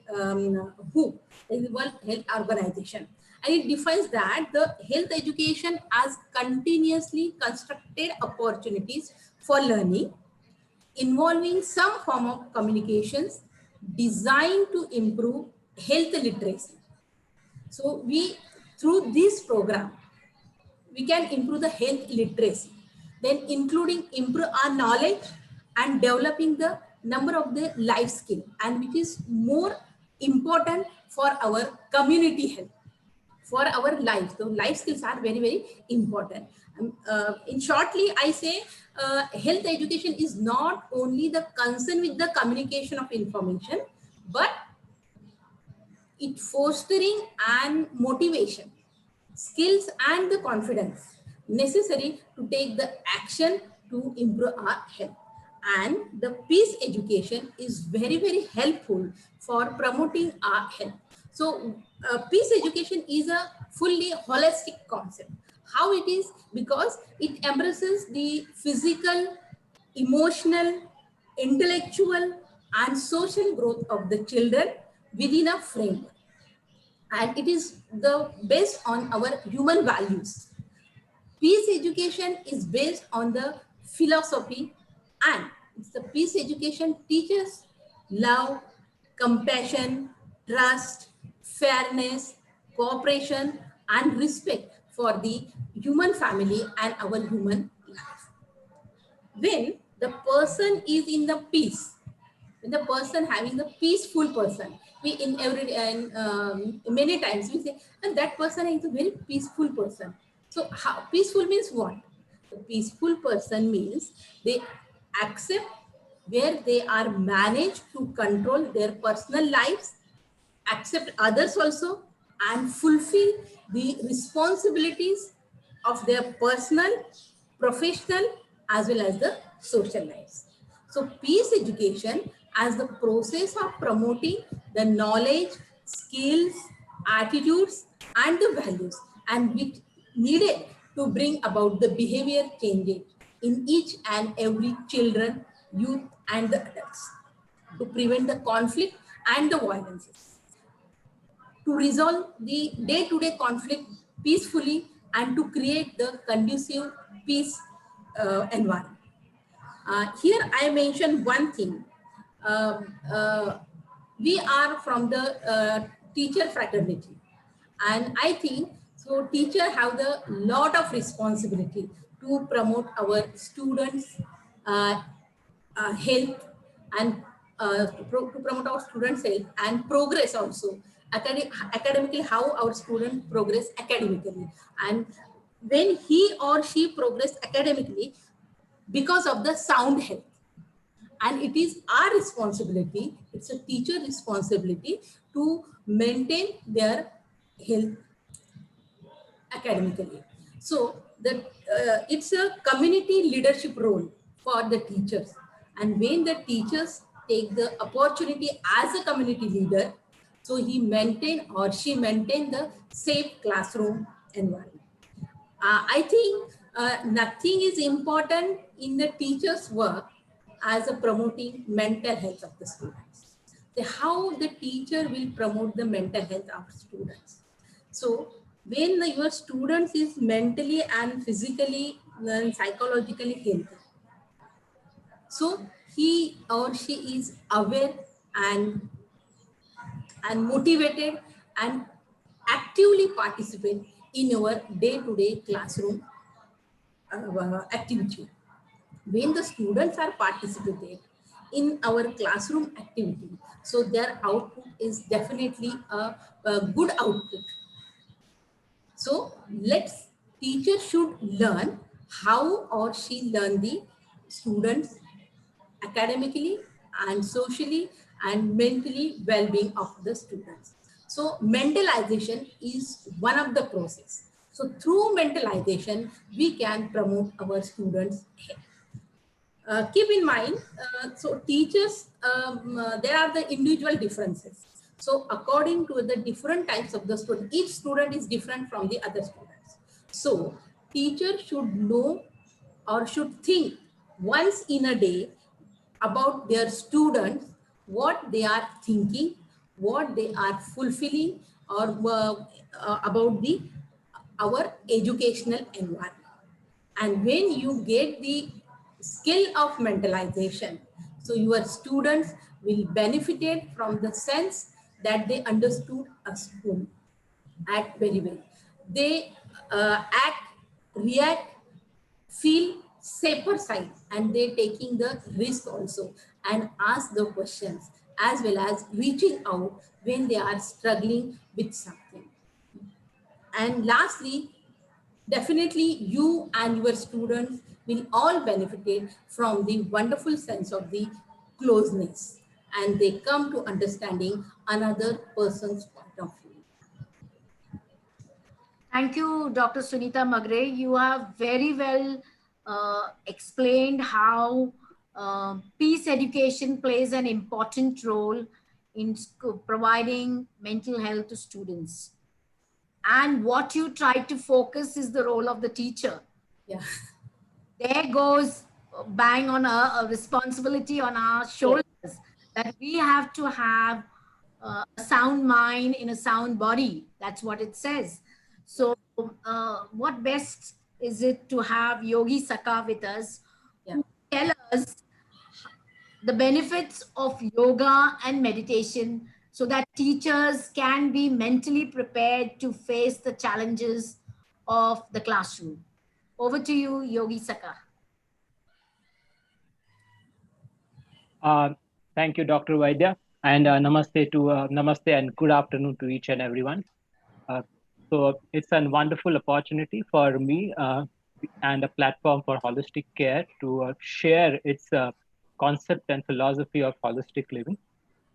WHO, the World Health Organization, and it defines that the health education as continuously constructed opportunities for learning involving some form of communications designed to improve health literacy. So we, through this program, we can improve the health literacy, then including improve our knowledge and developing the number of the life skill, and which is more important for our community health, for our life. So life skills are very, very important. In shortly, I say health education is not only the concern with the communication of information, but it fostering and motivation, skills and the confidence necessary to take the action to improve our health. And the peace education is very, very helpful for promoting our health. So peace education is a fully holistic concept. How it is? Because it embraces the physical, emotional, intellectual and social growth of the children within a framework, and it is the based on our human values. Peace education is based on the philosophy, and it's the peace education teaches love, compassion, trust, fairness, cooperation, and respect for the human family and our human life. When the person is in the peace, when the person having the peaceful person, we in every and many times we say, and that person is a very peaceful person. So how peaceful means what? The peaceful person means they accept where they are managed to control their personal lives, accept others also, and fulfill the responsibilities of their personal, professional, as well as the social lives. So peace education as the process of promoting the knowledge, skills, attitudes, and the values, and which needed to bring about the behavior changes in each and every children, youth, and the adults, to prevent the conflict and the violences, to resolve the day-to-day conflict peacefully, and to create the conducive peace environment. Here I mention one thing. Um, uh, we are from the teacher fraternity, and I think so teacher have the lot of responsibility to promote our students health, and to promote our students health and progress also. Academically, how our student progress academically, and when he or she progress academically because of the sound health. And it is our responsibility, it's a teacher responsibility to maintain their health academically. So it's a community leadership role for the teachers. And when the teachers take the opportunity as a community leader, so he maintain or she maintain the safe classroom environment. I think nothing is important in the teacher's work as a promoting mental health of the students. So how the teacher will promote the mental health of students. So when your students is mentally and physically and psychologically healthy, so he or she is aware and motivated and actively participate in our day-to-day classroom activity. When the students are participating in our classroom activity, so their output is definitely a good output. So let's teachers should learn how or she learn the students academically and socially and mentally well-being of the students. So mentalization is one of the process. So through mentalization, we can promote our students' health. Keep in mind, so teachers, there are the individual differences. So according to the different types of the student, each student is different from the other students. So teacher should know or should think once in a day about their students, what they are thinking, what they are fulfilling, or about the our educational environment. And when you get the skill of mentalization, so your students will benefit from the sense that they understood a school at very well. They act, react, feel safer side, and they taking the risk also and ask the questions as well as reaching out when they are struggling with something. And lastly, definitely you and your students will all benefit from the wonderful sense of the closeness, and they come to understanding another person's point of view. Thank you, Dr. Sunita Magre. You have very well explained how peace education plays an important role in providing mental health to students. And what you try to focus is the role of the teacher. Yeah. There goes bang on a responsibility on our shoulders, that we have to have a sound mind in a sound body. That's what it says. So what best is it to have Yogi Saka with us, Yeah. who tell us the benefits of yoga and meditation, so that teachers can be mentally prepared to face the challenges of the classroom. Over to you, Yogi Saka. Uh, Thank you, Dr. Vaidya, and namaste and good afternoon to each and everyone. Uh, so it's a wonderful opportunity for me and a platform for holistic care to share its concept and philosophy of holistic living.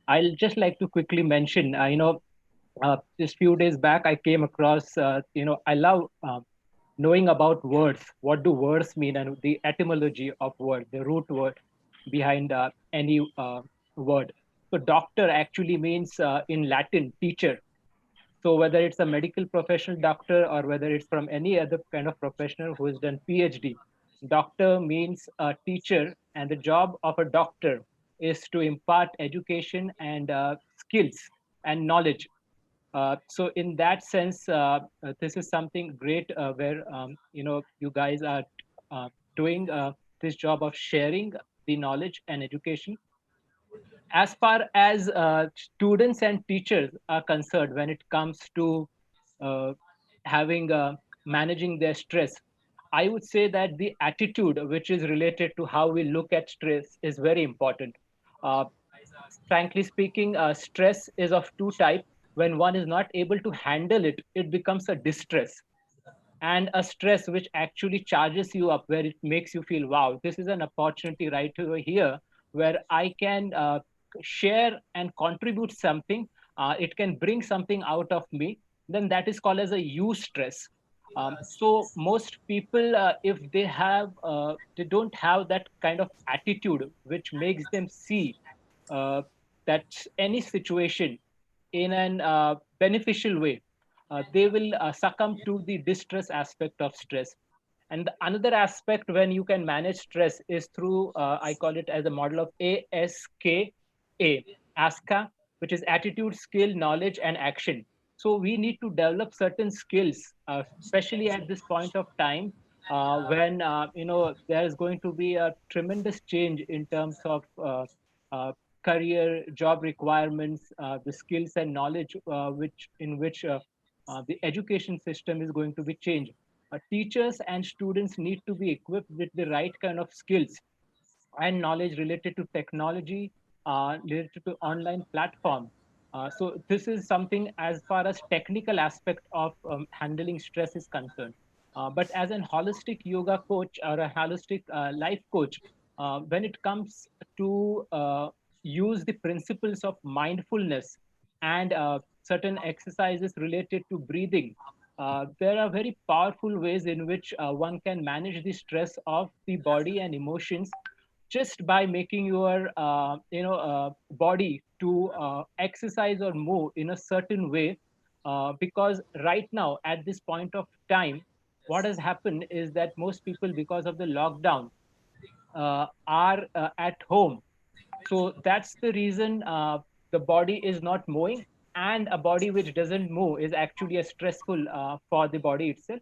I'll just like to quickly mention, just few days back, I came across, I love knowing about words. What do words mean, and the etymology of word, the root word behind any word. So doctor actually means in Latin teacher. So whether it's a medical professional doctor or whether it's from any other kind of professional who has done PhD, doctor means a teacher, and the job of a doctor is to impart education and skills and knowledge. So in that sense, this is something great where you guys are doing this job of sharing the knowledge and education. As far as students and teachers are concerned, when it comes to uh, having managing their stress, I would say that the attitude which is related to how we look at stress is very important. Uh, Frankly speaking, stress is of two types. When one is not able to handle it, it becomes a distress, and a stress which actually charges you up, where it makes you feel, wow, this is an opportunity right over here where I can share and contribute something. It can bring something out of me. Then that is called as a stress. So most people, if they don't have that kind of attitude which makes them see uh, that any situation in an beneficial way, they will succumb to the distress aspect of stress. And another aspect when you can manage stress is through, I call it as a model of ASKA, which is attitude, skill, knowledge, and action. So we need to develop certain skills, especially at this point of time when there is going to be a tremendous change in terms of uh, career, job requirements, the skills and knowledge which in which the education system is going to be changed. Teachers and students need to be equipped with the right kind of skills and knowledge related to technology, related to online platform. So this is something as far as technical aspect of handling stress is concerned. But as an holistic yoga coach or a holistic life coach, when it comes to use the principles of mindfulness and certain exercises related to breathing, there are very powerful ways in which one can manage the stress of the body and emotions just by making your body to exercise or move in a certain way. Because right now at this point of time, what has happened is that most people, because of the lockdown, are at home. So that's the reason the body is not moving, and a body which doesn't move is actually a stressful for the body itself,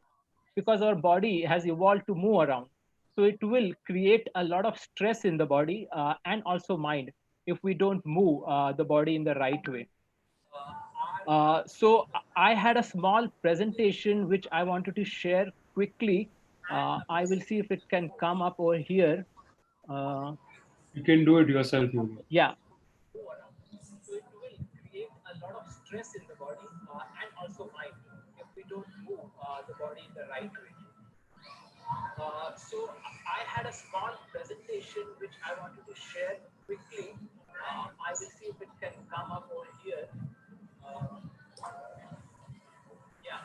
because our body has evolved to move around. So it will create a lot of stress in the body and also mind if we don't move the body in the right way. So I had a small presentation which I wanted to share quickly. I will see if it can come up over here. You can do it yourself, Yogi. Yeah. So it will create a lot of stress in the body and also mind if we don't move the body in the right way. So I had a small presentation which I wanted to share quickly. I will see if it can come up over here. Yeah.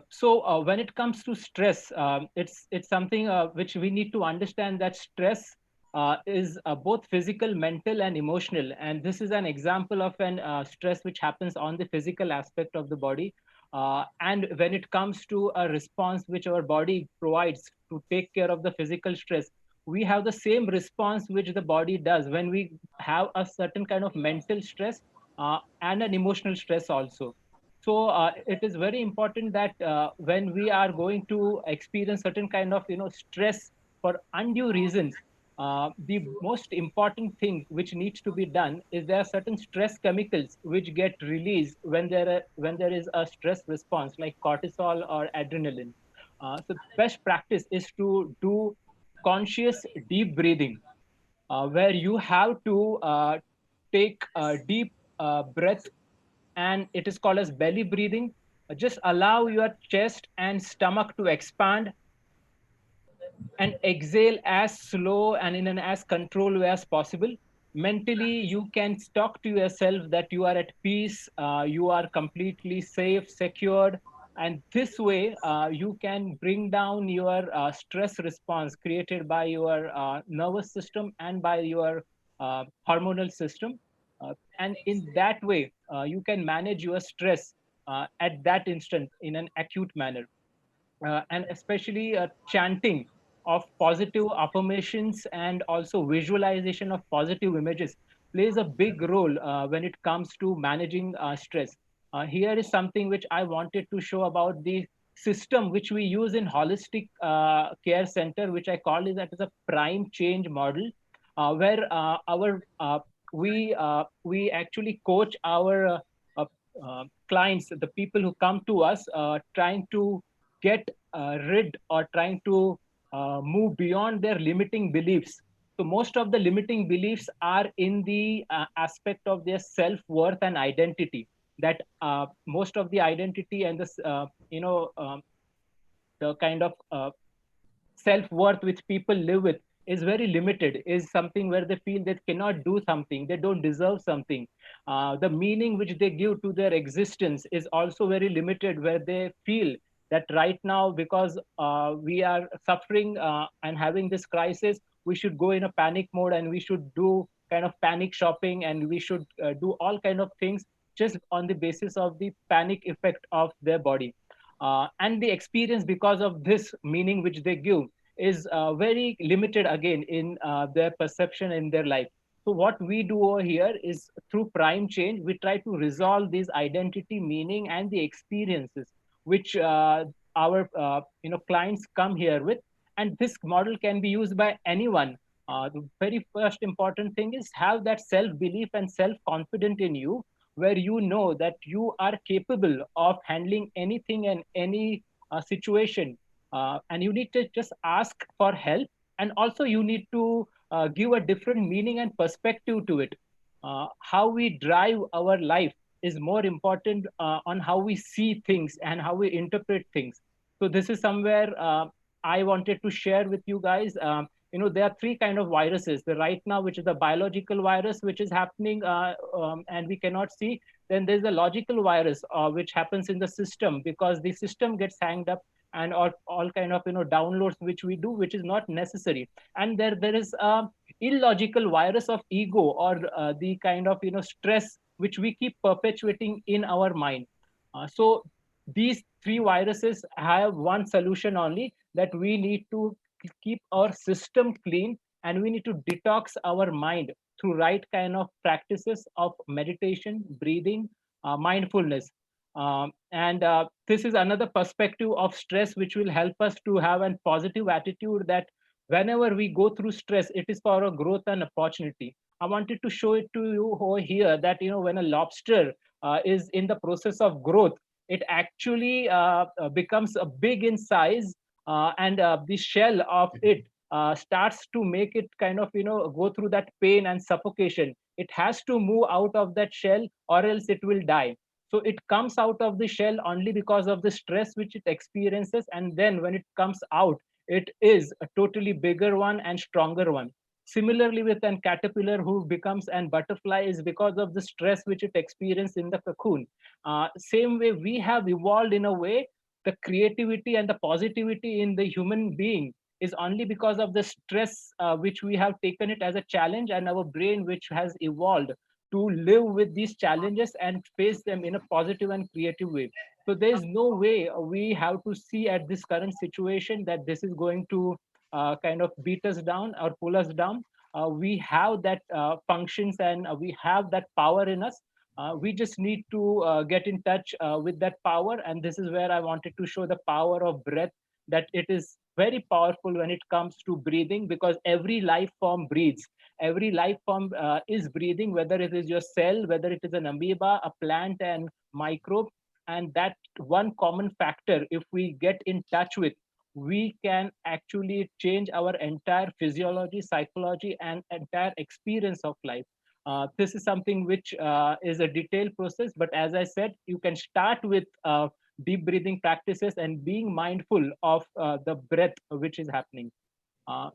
So when it comes to stress, it's something which we need to understand, that stress is both physical, mental, and emotional. And this is an example of an stress which happens on the physical aspect of the body. And when it comes to a response which our body provides to take care of the physical stress, we have the same response which the body does when we have a certain kind of mental stress and an emotional stress also. So it is very important that when we are going to experience certain kind of stress for undue reasons, the most important thing which needs to be done is there are certain stress chemicals which get released when there is a stress response, like cortisol or adrenaline. So best practice is to do conscious deep breathing, where you have to take a deep breath, and it is called as belly breathing. Just allow your chest and stomach to expand and exhale as slow and in an as controlled way as possible. Mentally, you can talk to yourself that you are at peace, you are completely safe, secured, and this way you can bring down your stress response created by your nervous system and by your hormonal system. And in that way, you can manage your stress at that instant in an acute manner. And especially chanting of positive affirmations and also visualization of positive images plays a big role when it comes to managing stress. Here is something which I wanted to show about the system which we use in holistic care center, which I call it that as a prime change model, where our we actually coach our uh, clients, the people who come to us, trying to get rid or trying to move beyond their limiting beliefs. So most of the limiting beliefs are in the aspect of their self-worth and identity. That most of the identity and the kind of self-worth which people live with is very limited, is something where they feel they cannot do something, they don't deserve something. The meaning which they give to their existence is also very limited, where they feel that right now, because we are suffering and having this crisis, we should go in a panic mode and we should do kind of panic shopping, and we should do all kind of things just on the basis of the panic effect of their body. And the experience, because of this meaning which they give, is very limited again in their perception in their life. So what we do over here is, through prime change, we try to resolve these identity, meaning, and the experiences which our clients come here with. And this model can be used by anyone. The very first important thing is have that self-belief and self-confidence in you, where you know that you are capable of handling anything and any situation. And you need to just ask for help. And also you need to give a different meaning and perspective to it. How we drive our life is more important on how we see things and how we interpret things. So this is somewhere I wanted to share with you guys. There are three kind of viruses. The right now, which is the biological virus, which is happening and we cannot see. Then there's the logical virus, which happens in the system because the system gets hanged up, and all kind of downloads which we do, which is not necessary. And there is illogical virus of ego, or the kind of stress which we keep perpetuating in our mind. So these three viruses have one solution only, that we need to keep our system clean, and we need to detox our mind through right kind of practices of meditation, breathing, mindfulness. And this is another perspective of stress which will help us to have a positive attitude, that whenever we go through stress, it is for a growth and opportunity. I wanted to show it to you over here that when a lobster is in the process of growth, it actually becomes big in size, and the shell of it starts to make it kind of go through that pain and suffocation. It has to move out of that shell, or else it will die. So it comes out of the shell only because of the stress which it experiences, and then when it comes out, it is a totally bigger one and stronger one. Similarly, with an caterpillar who becomes an butterfly, is because of the stress which it experienced in the cocoon. Same way, we have evolved in a way. The creativity and the positivity in the human being is only because of the stress which we have taken it as a challenge, and our brain which has evolved to live with these challenges and face them in a positive and creative way. So there is no way we have to see at this current situation that this is going to kind of beat us down or pull us down. We have that functions, and we have that power in us. We just need to get in touch with that power. And this is where I wanted to show the power of breath, that it is very powerful when it comes to breathing, because every life form breathes. Every life form is breathing, whether it is your cell, whether it is an amoeba, a plant, and microbe. And that one common factor, if we get in touch with, we can actually change our entire physiology, psychology, and entire experience of life. This is something which is a detailed process, but as I said, you can start with deep breathing practices and being mindful of the breath which is happening.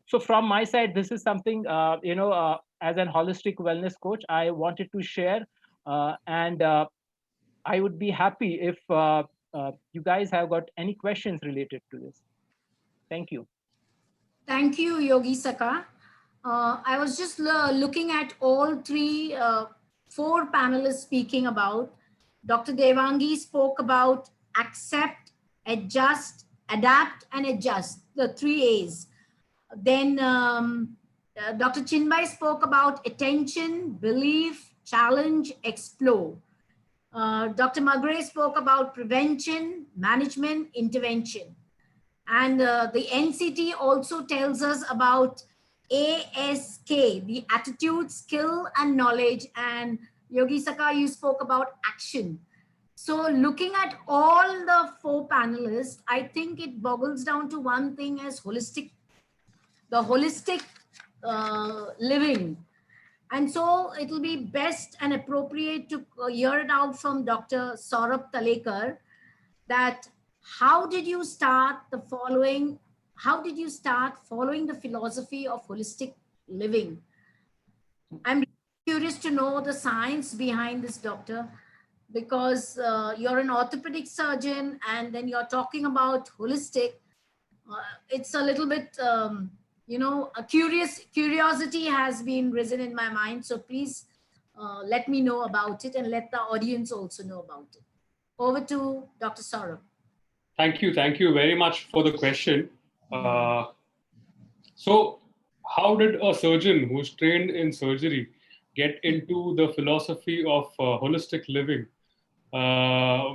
So from my side, this is something, as an holistic wellness coach, I wanted to share. And I would be happy if you guys have got any questions related to this. Thank you. Thank you, Yogi Saka. I was just looking at all four panelists speaking about. Dr. Devangi spoke about accept, adjust, adapt, and adjust, the 3 A's. Then Dr. Chinmay spoke about attention, belief, challenge, explore. Dr. Magre spoke about prevention, management, intervention. And the NCT also tells us about ASK, the attitude, skill, and knowledge. And Yogi Saka, you spoke about action. So looking at all the four panelists, I think it boggles down to one thing as the holistic living. And so it will be best and appropriate to hear it out from Dr. Saurabh Talekar, that how did you start following the philosophy of holistic living? I'm curious to know the science behind this, doctor. because you're an orthopedic surgeon and then you're talking about holistic. It's a little bit, a curiosity has been risen in my mind. So please let me know about it and let the audience also know about it. Over to Dr. Saurabh. Thank you. Thank you very much for the question. So, how did a surgeon who's trained in surgery get into the philosophy of holistic living?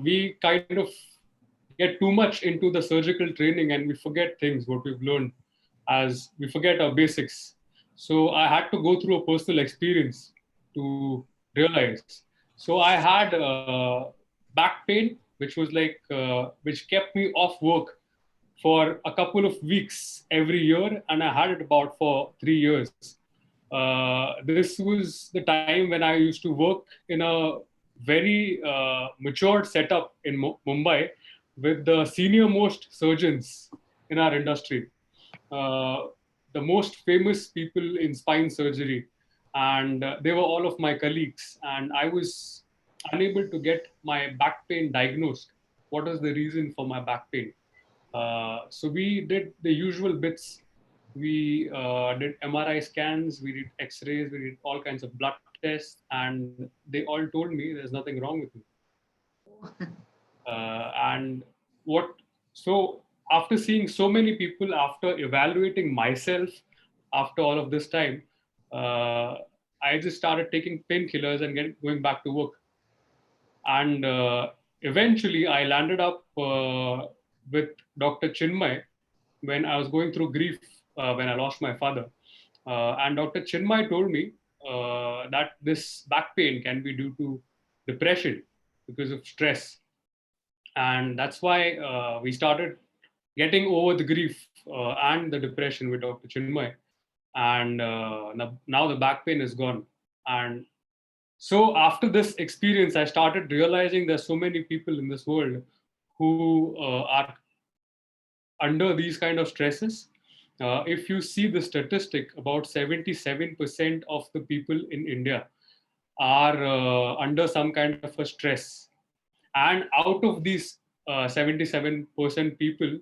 We kind of get too much into the surgical training and we forget things, what we've learned, as we forget our basics. So, I had to go through a personal experience to realize. So, I had back pain, which was which kept me off work for a couple of weeks every year, and I had it about for 3 years. This was the time when I used to work in a very matured setup in Mumbai with the senior most surgeons in our industry, uh, the most famous people in spine surgery, and they were all of my colleagues. And I was unable to get my back pain diagnosed. What was the reason for my back pain? So we did the usual bits. We did MRI scans, we did X-rays, we did all kinds of blood tests, and they all told me there's nothing wrong with me. And what? So after seeing so many people, after evaluating myself, after all of this time, I just started taking painkillers and going back to work. And eventually, I landed up with Dr. Chinmay when I was going through grief when I lost my father. And Dr. Chinmay told me that this back pain can be due to depression because of stress. And that's why we started getting over the grief and the depression with Dr. Chinmay. And now the back pain is gone. And so after this experience, I started realizing there's so many people in this world who are under these kind of stresses. If you see the statistic, about 77% of the people in India are under some kind of a stress. And out of these 77% people,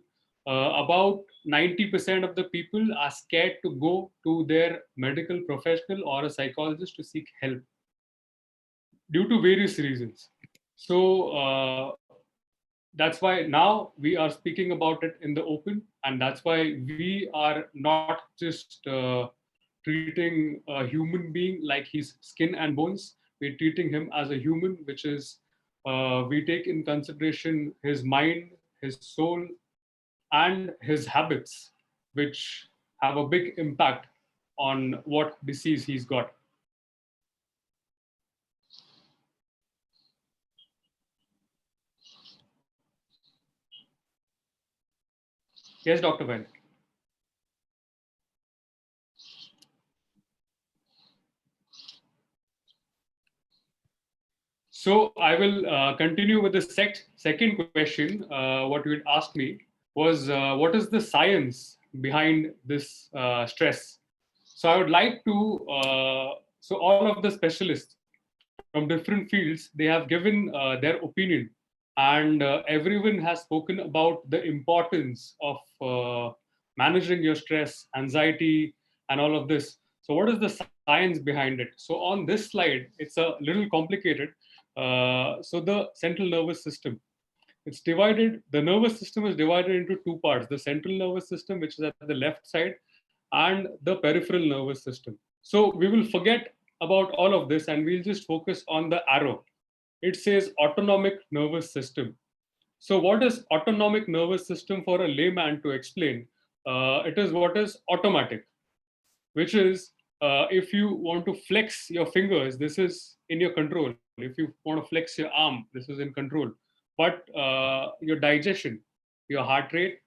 about 90% of the people are scared to go to their medical professional or a psychologist to seek help due to various reasons. So that's why now we are speaking about it in the open, and that's why we are not just treating a human being like he's skin and bones. We're treating him as a human, which is we take in consideration his mind, his soul, and his habits, which have a big impact on what disease he's got. Yes, Dr. Vail. So I will continue with the second question. What you had asked me was, what is the science behind this stress? So I would like to, so all of the specialists from different fields, they have given their opinion, and everyone has spoken about the importance of managing your stress, anxiety, and all of this. So what is the science behind it? So on this slide, it's a little complicated. So the central nervous system, it's divided, the nervous system is divided into two parts: the central nervous system, which is at the left side, and the peripheral nervous system. So we will forget about all of this and we'll just focus on the arrow. It says autonomic nervous system. So what is autonomic nervous system for a layman to explain? It is what is automatic, which is if you want to flex your fingers, this is in your control. If you want to flex your arm, this is in control. But your digestion, your heart rate,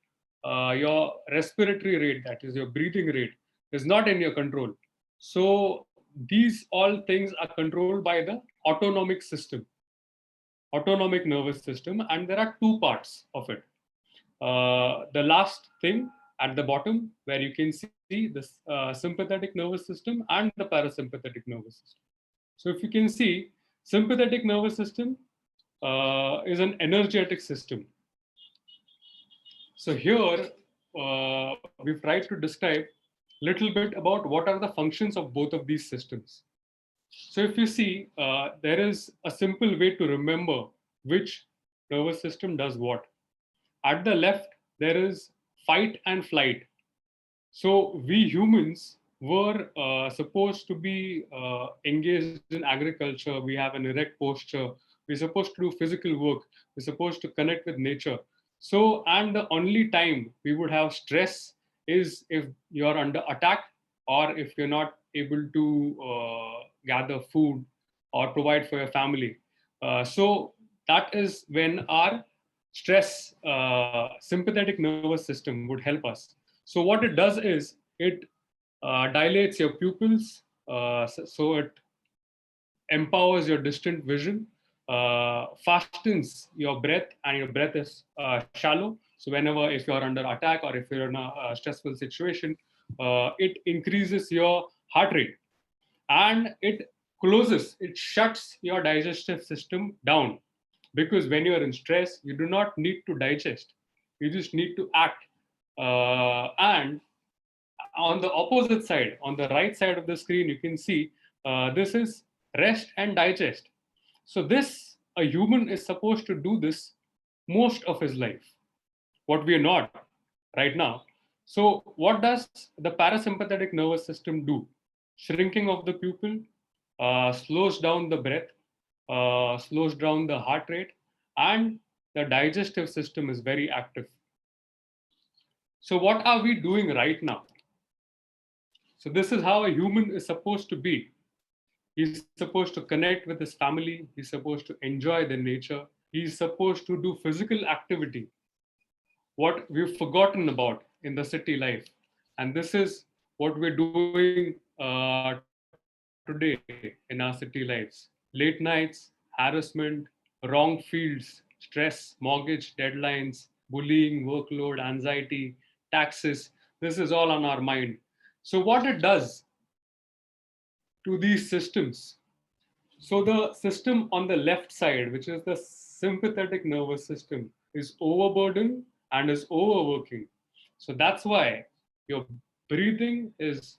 your respiratory rate, that is your breathing rate, is not in your control. So these all things are controlled by the autonomic system, autonomic nervous system, and there are two parts of it. The last thing at the bottom, where you can see this sympathetic nervous system and the parasympathetic nervous system. So if you can see, sympathetic nervous system is an energetic system. So here we've tried to describe a little bit about what are the functions of both of these systems. So if you see, there is a simple way to remember which nervous system does what. At the left, there is fight and flight. So we humans were supposed to be engaged in agriculture. We have an erect posture. We're supposed to do physical work. We're supposed to connect with nature. So, and the only time we would have stress is if you're under attack or if you're not able to gather food or provide for your family. So that is when our stress sympathetic nervous system would help us. So what it does is it dilates your pupils, so it empowers your distant vision, fastens your breath, and your breath is shallow. So whenever, if you're under attack or if you're in a stressful situation, it increases your heart rate, and it shuts your digestive system down. Because when you're in stress, you do not need to digest, you just need to act. And on the opposite side, on the right side of the screen, you can see this is rest and digest. So this, a human is supposed to do this most of his life, what we are not right now. So what does the parasympathetic nervous system do? Shrinking of the pupil, slows down the breath, slows down the heart rate, and the digestive system is very active. So what are we doing right now? So this is how a human is supposed to be. He's supposed to connect with his family. He's supposed to enjoy the nature. He's supposed to do physical activity, what we've forgotten about in the city life. And this is what we're doing today in our city lives. Late nights, harassment, wrong fields, stress, mortgage deadlines, bullying, workload, anxiety, taxes. This is all on our mind. So what it does to these systems. So the system on the left side, which is the sympathetic nervous system, is overburdened and is overworking. So that's why your breathing is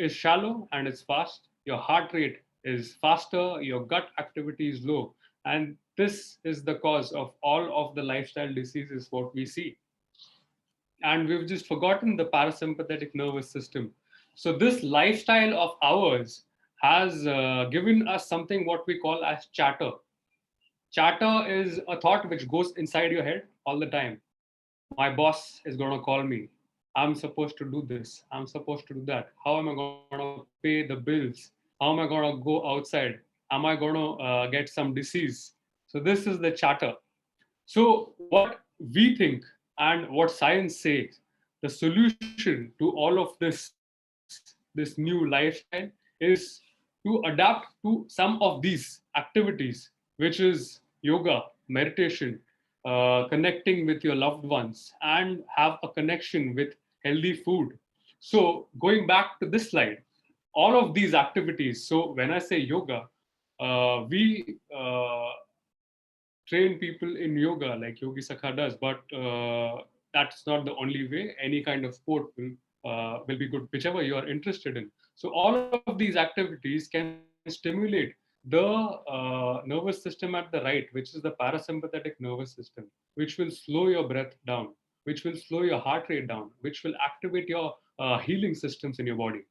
shallow and it's fast. Your heart rate is faster. Your gut activity is low, and this is the cause of all of the lifestyle diseases what we see. And we've just forgotten the parasympathetic nervous system. So this lifestyle of ours has given us something what we call as chatter. Chatter is a thought which goes inside your head all the time. My boss is going to call me. I'm supposed to do this. I'm supposed to do that. How am I going to pay the bills? How am I going to go outside? Am I going to get some disease? So this is the chatter. So what we think and what science says, the solution to all of this new lifestyle is to adapt to some of these activities, which is yoga, meditation, connecting with your loved ones, and have a connection with healthy food. So going back to this slide, all of these activities. So when I say yoga, we train people in yoga like Yogi Sakha does, but that's not the only way. Any kind of sport will be good, whichever you are interested in. So all of these activities can stimulate the nervous system at the right, which is the parasympathetic nervous system, which will slow your breath down, which will slow your heart rate down, which will activate your healing systems in your body.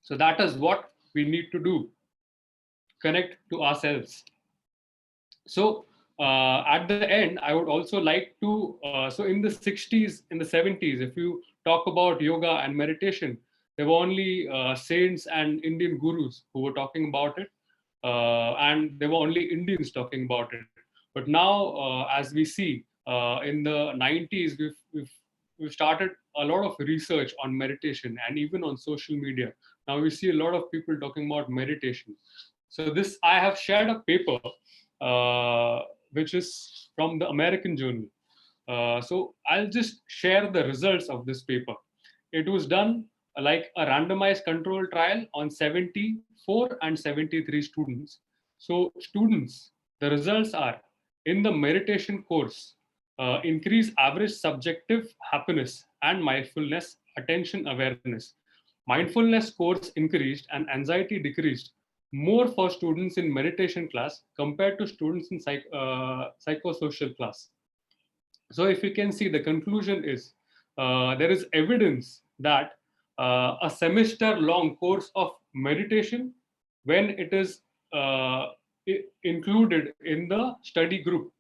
So that is what we need to do, connect to ourselves. So at the end, I would also like to, so in the 60s, in the 70s, if you talk about yoga and meditation, there were only saints and Indian gurus who were talking about it. And there were only Indians talking about it. But now, as we see, in the 90s, we've started a lot of research on meditation and even on social media. Now we see a lot of people talking about meditation. So this, I have shared a paper which is from the American Journal. So I'll just share the results of this paper. It was done like a randomized control trial on 74 and 73 students. So students The results are, in the meditation course, increase average subjective happiness and mindfulness attention awareness. Mindfulness scores increased and anxiety decreased more for students in meditation class compared to students in psychosocial class. So if you can see, the conclusion is there is evidence that a semester long course of meditation, when it is included in the study group,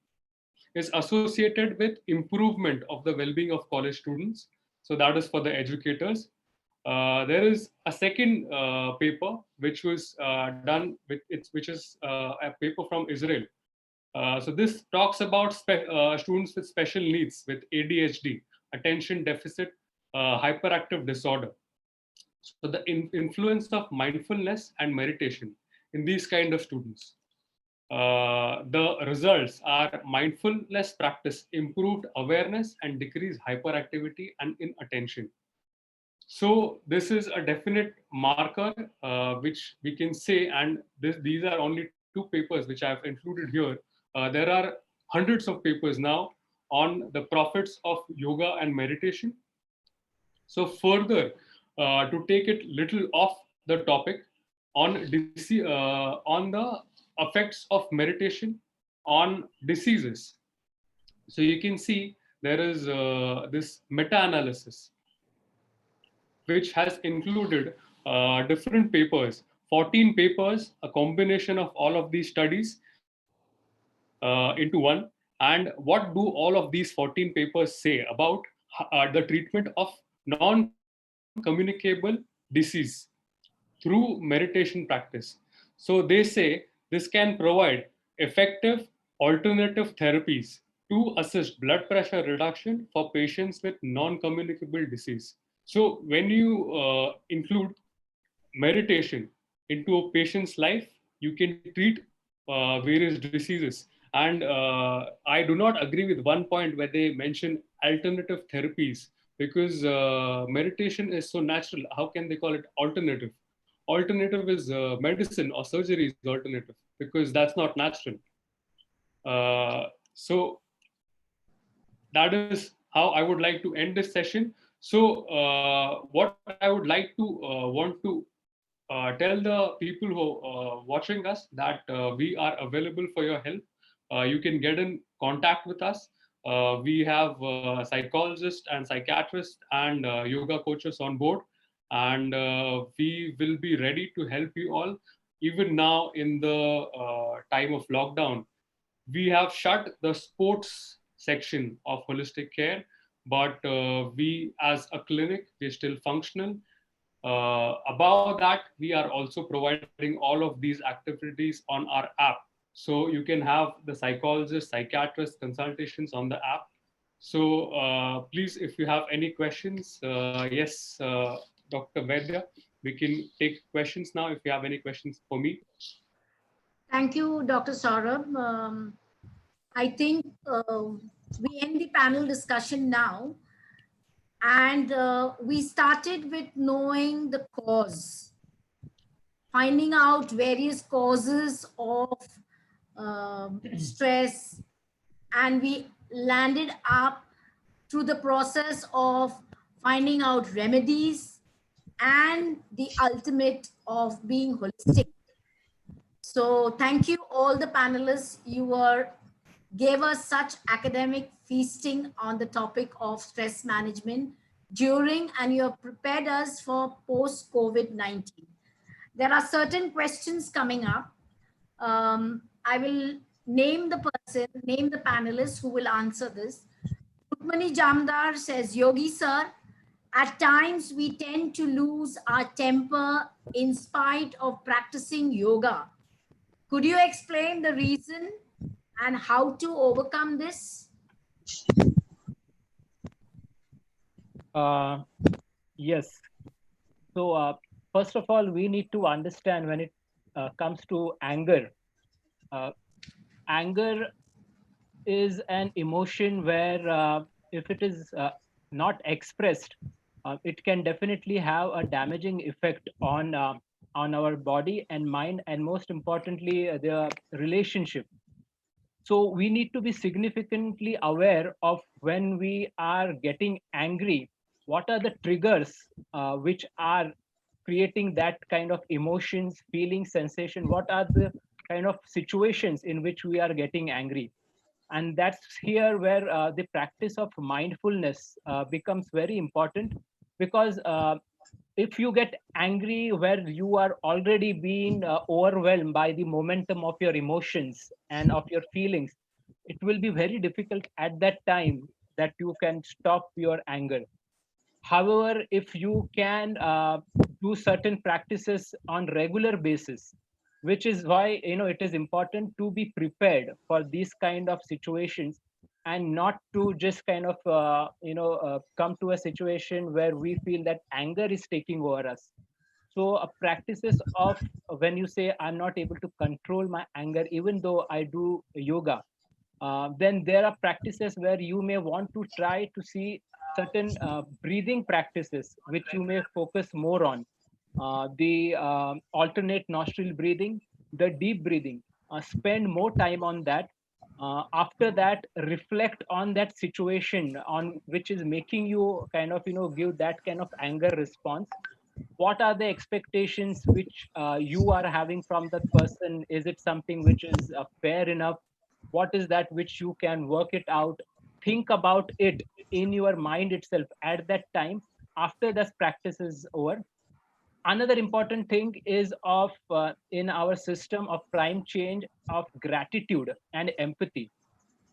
is associated with improvement of the well-being of college students. So that is for the educators. There is a second paper which was done with which is a paper from Israel. So this talks about students with special needs with ADHD, attention deficit hyperactive disorder. So the influence of mindfulness and meditation in these kind of students. The results are mindfulness practice, improved awareness and decreased hyperactivity and inattention. So this is a definite marker which we can say, and these are only two papers which I've included here. There are hundreds of papers now on the profits of yoga and meditation. So further, to take it little off the topic on on the effects of meditation on diseases. So you can see there is this meta-analysis which has included different papers, 14 papers, a combination of all of these studies into one. And what do all of these 14 papers say about the treatment of non-communicable disease through meditation practice? So they say this can provide effective alternative therapies to assist blood pressure reduction for patients with non-communicable disease. So when you include meditation into a patient's life, you can treat various diseases. And I do not agree with one point where they mention alternative therapies, because meditation is so natural. How can they call it alternative? Alternative is medicine, or surgery is alternative, because that's not natural. So that is how I would like to end this session. So what I would like to want to tell the people who are watching us that we are available for your help. You can get in contact with us. We have psychologists and psychiatrists and yoga coaches on board, and we will be ready to help you all. Even now in the time of lockdown, we have shut the sports section of holistic care, but we as a clinic, we're still functional. Above that, we are also providing all of these activities on our app. So you can have the psychologist, psychiatrist consultations on the app. So please, if you have any questions, yes, Dr. Vaidya, we can take questions now if you have any questions for me. Thank you, Dr. Saurabh. I think we end the panel discussion now. And we started with knowing the cause, finding out various causes of stress, and we landed up through the process of finding out remedies and the ultimate of being holistic. So thank you all the panelists. You gave us such academic feasting on the topic of stress management during, and you have prepared us for post-COVID-19. There are certain questions coming up. I will name the panelists who will answer this. Rukmani Jamdar says, Yogi sir, at times we tend to lose our temper in spite of practicing yoga. Could you explain the reason and how to overcome this? Yes. So first of all, we need to understand when it comes to anger. Anger is an emotion where if it is not expressed, it can definitely have a damaging effect on our body and mind, and most importantly, the relationship. So we need to be significantly aware of when we are getting angry. What are the triggers which are creating that kind of emotions, feelings, sensation? What are the kind of situations in which we are getting angry? And that's here where the practice of mindfulness becomes very important, because if you get angry where you are already being overwhelmed by the momentum of your emotions and of your feelings, it will be very difficult at that time that you can stop your anger. However, if you can do certain practices on regular basis, which is why it is important to be prepared for these kind of situations, and not to just kind of come to a situation where we feel that anger is taking over us. So practices of, when you say I'm not able to control my anger even though I do yoga, then there are practices where you may want to try to see certain breathing practices which you may focus more on. The alternate nostril breathing, the deep breathing. Spend more time on that. After that, reflect on that situation on which is making you kind of give that kind of anger response. What are the expectations which you are having from that person? Is it something which is fair enough? What is that which you can work it out? Think about it in your mind itself at that time after this practice is over. Another important thing is of in our system of prime change of gratitude and empathy.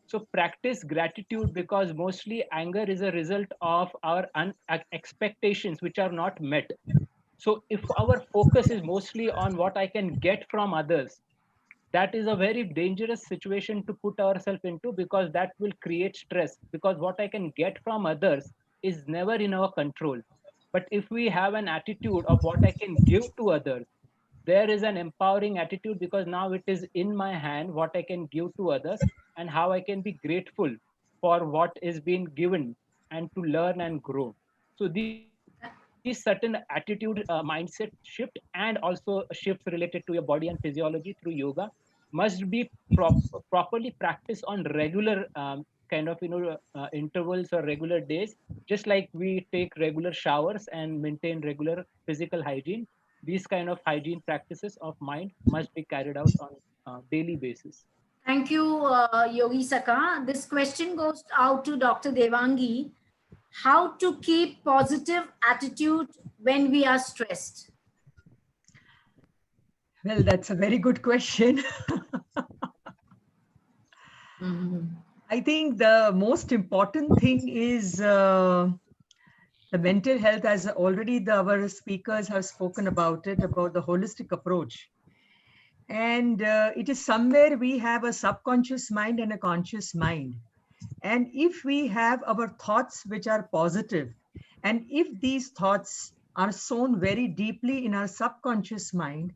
So practice gratitude, because mostly anger is a result of our expectations which are not met. So if our focus is mostly on what I can get from others, that is a very dangerous situation to put ourselves into, because that will create stress, because what I can get from others is never in our control. But if we have an attitude of what I can give to others, there is an empowering attitude, because now it is in my hand what I can give to others and how I can be grateful for what is being given and to learn and grow. So these certain attitude mindset shift and also shifts related to your body and physiology through yoga must be properly practiced on regular kind of intervals or regular days, just like we take regular showers and maintain regular physical hygiene. These kind of hygiene practices of mind must be carried out on daily basis. Thank you, Yogi Saka. This question goes out to Dr. Devangi. How to keep positive attitude when we are stressed? Well, that's a very good question. I think the most important thing is the mental health, as already our speakers have spoken about it, about the holistic approach. And it is somewhere we have a subconscious mind and a conscious mind. And if we have our thoughts which are positive, and if these thoughts are sown very deeply in our subconscious mind,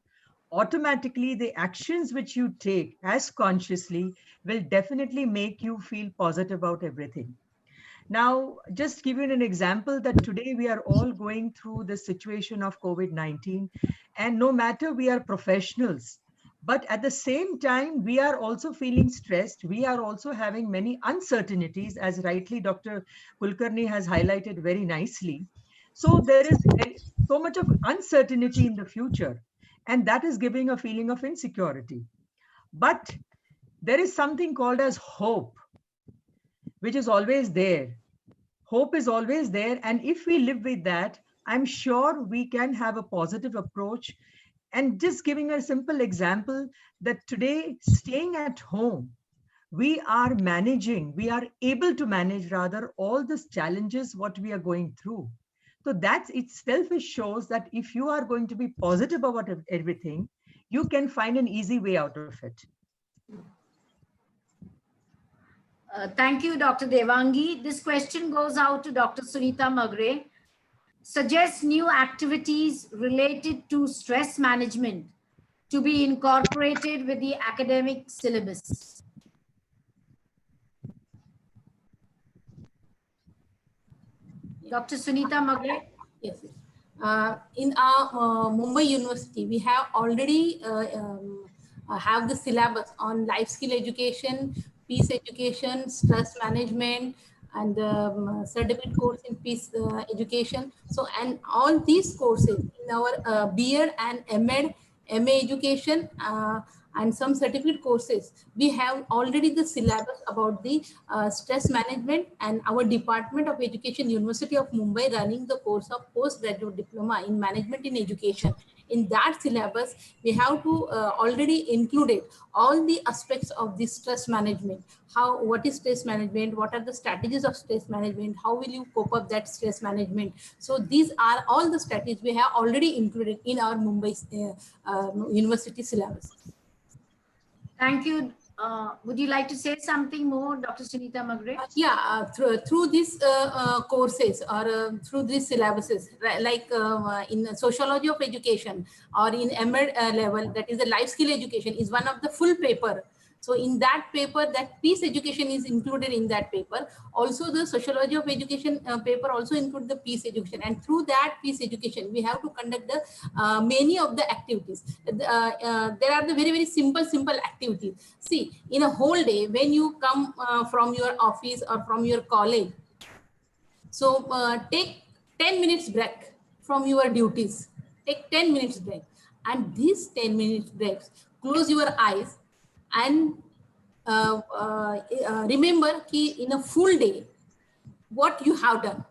automatically the actions which you take as consciously will definitely make you feel positive about everything. Now, just give you an example that today we are all going through the situation of COVID-19, and no matter we are professionals, but at the same time, we are also feeling stressed. We are also having many uncertainties, as rightly Dr. Kulkarni has highlighted very nicely. So there is so much of uncertainty in the future, and that is giving a feeling of insecurity. But there is something called as hope, which is always there. Hope is always there. And if we live with that, I'm sure we can have a positive approach. And just giving a simple example that today, staying at home, we are able to manage rather all these challenges, what we are going through. So that itself shows that if you are going to be positive about everything, you can find an easy way out of it. Thank you, Dr. Devangi. This question goes out to Dr. Sunita Magre. Suggest new activities related to stress management to be incorporated with the academic syllabus. Dr. Sunita Magre? Yes. In our Mumbai University, we have already have the syllabus on life skill education, peace education, stress management, and certificate course in peace education. So, and all these courses in our B.Ed and M.Ed, MA education, and some certificate courses, we have already the syllabus about the stress management, and our Department of Education, University of Mumbai, running the course of postgraduate diploma in management in education. In that syllabus, we have to already included all the aspects of the stress management. What is stress management? What are the strategies of stress management? How will you cope up that stress management? So these are all the strategies we have already included in our Mumbai university syllabus. Thank you. Would you like to say something more, Dr. Sunita Magre? Yeah, through these courses or through these syllabuses, like in sociology of education or in MEd level, that is the life skill education, is one of the full paper. So in that paper, that peace education is included in that paper. Also the sociology of education paper also include the peace education. And through that peace education, we have to conduct the many of the activities. There are the very, very simple activities. See, in a whole day, when you come from your office or from your college, so take 10 minutes break from your duties. Take 10 minutes break. And these 10 minutes breaks, close your eyes and remember ki in a full day, what you have done.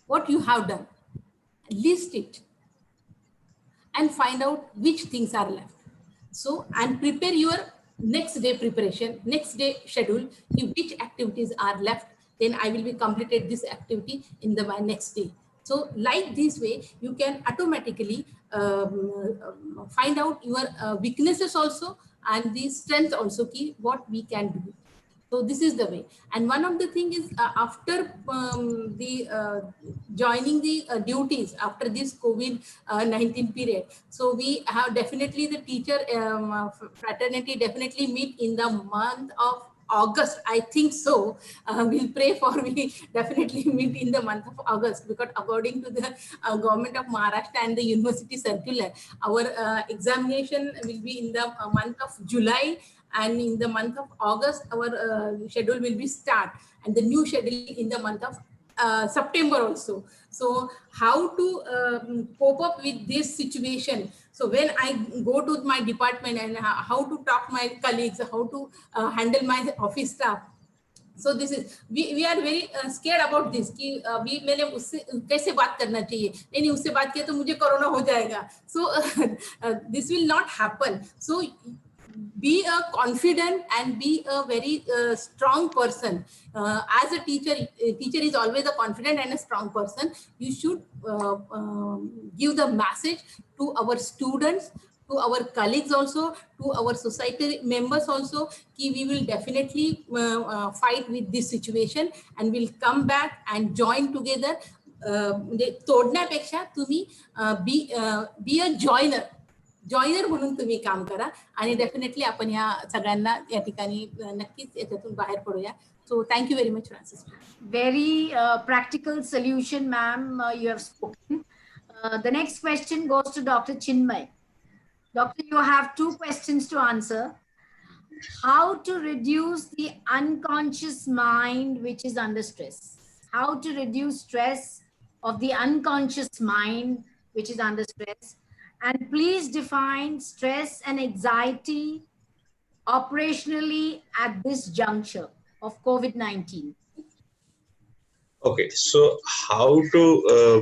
What you have done. List it and find out which things are left. So, and prepare your next day preparation, next day schedule, which activities are left. Then I will be completed this activity in my next day. So like this way, you can automatically find out your weaknesses also and the strength also, key what we can do. So this is the way. And one of the thing is after joining the duties after this COVID-19 period. So we have definitely the teacher fraternity definitely meet in the month of August, I think so. We'll pray for we definitely meet in the month of August, because according to the government of Maharashtra and the university circular, our examination will be in the month of July, and in the month of August, our schedule will be start, and the new schedule in the month of September also. So how to cope up with this situation? So when I go to my department and how to talk my colleagues, how to handle my office staff. So this is we are very scared about this कि अभी मैंने उससे कैसे बात करना चाहिए, नहीं उससे बात किया तो मुझे कोरोना हो जाएगा. So this will not happen. So be a confident and be a very strong person. As a teacher is always a confident and a strong person. You should give the message to our students, to our colleagues also, to our society members also, कि we will definitely fight with this situation and we'll come back and join together. तोडण्यापेक्षा तुम्ही be a joiner म्हणून तुम्ही काम करा, आणि definitely आपण ह्या सगळ्यांना या ठिकाणी नक्कीच याच्यातून बाहेर पडूया. So thank you very much, Francis. Very practical solution, ma'am, you have spoken. The next question goes to Dr. Chinmay. Doctor, you have 2 questions to answer. How to reduce the unconscious mind which is under stress? How to reduce stress of the unconscious mind which is under stress? And please define stress and anxiety operationally at this juncture of COVID-19. Okay, so how to,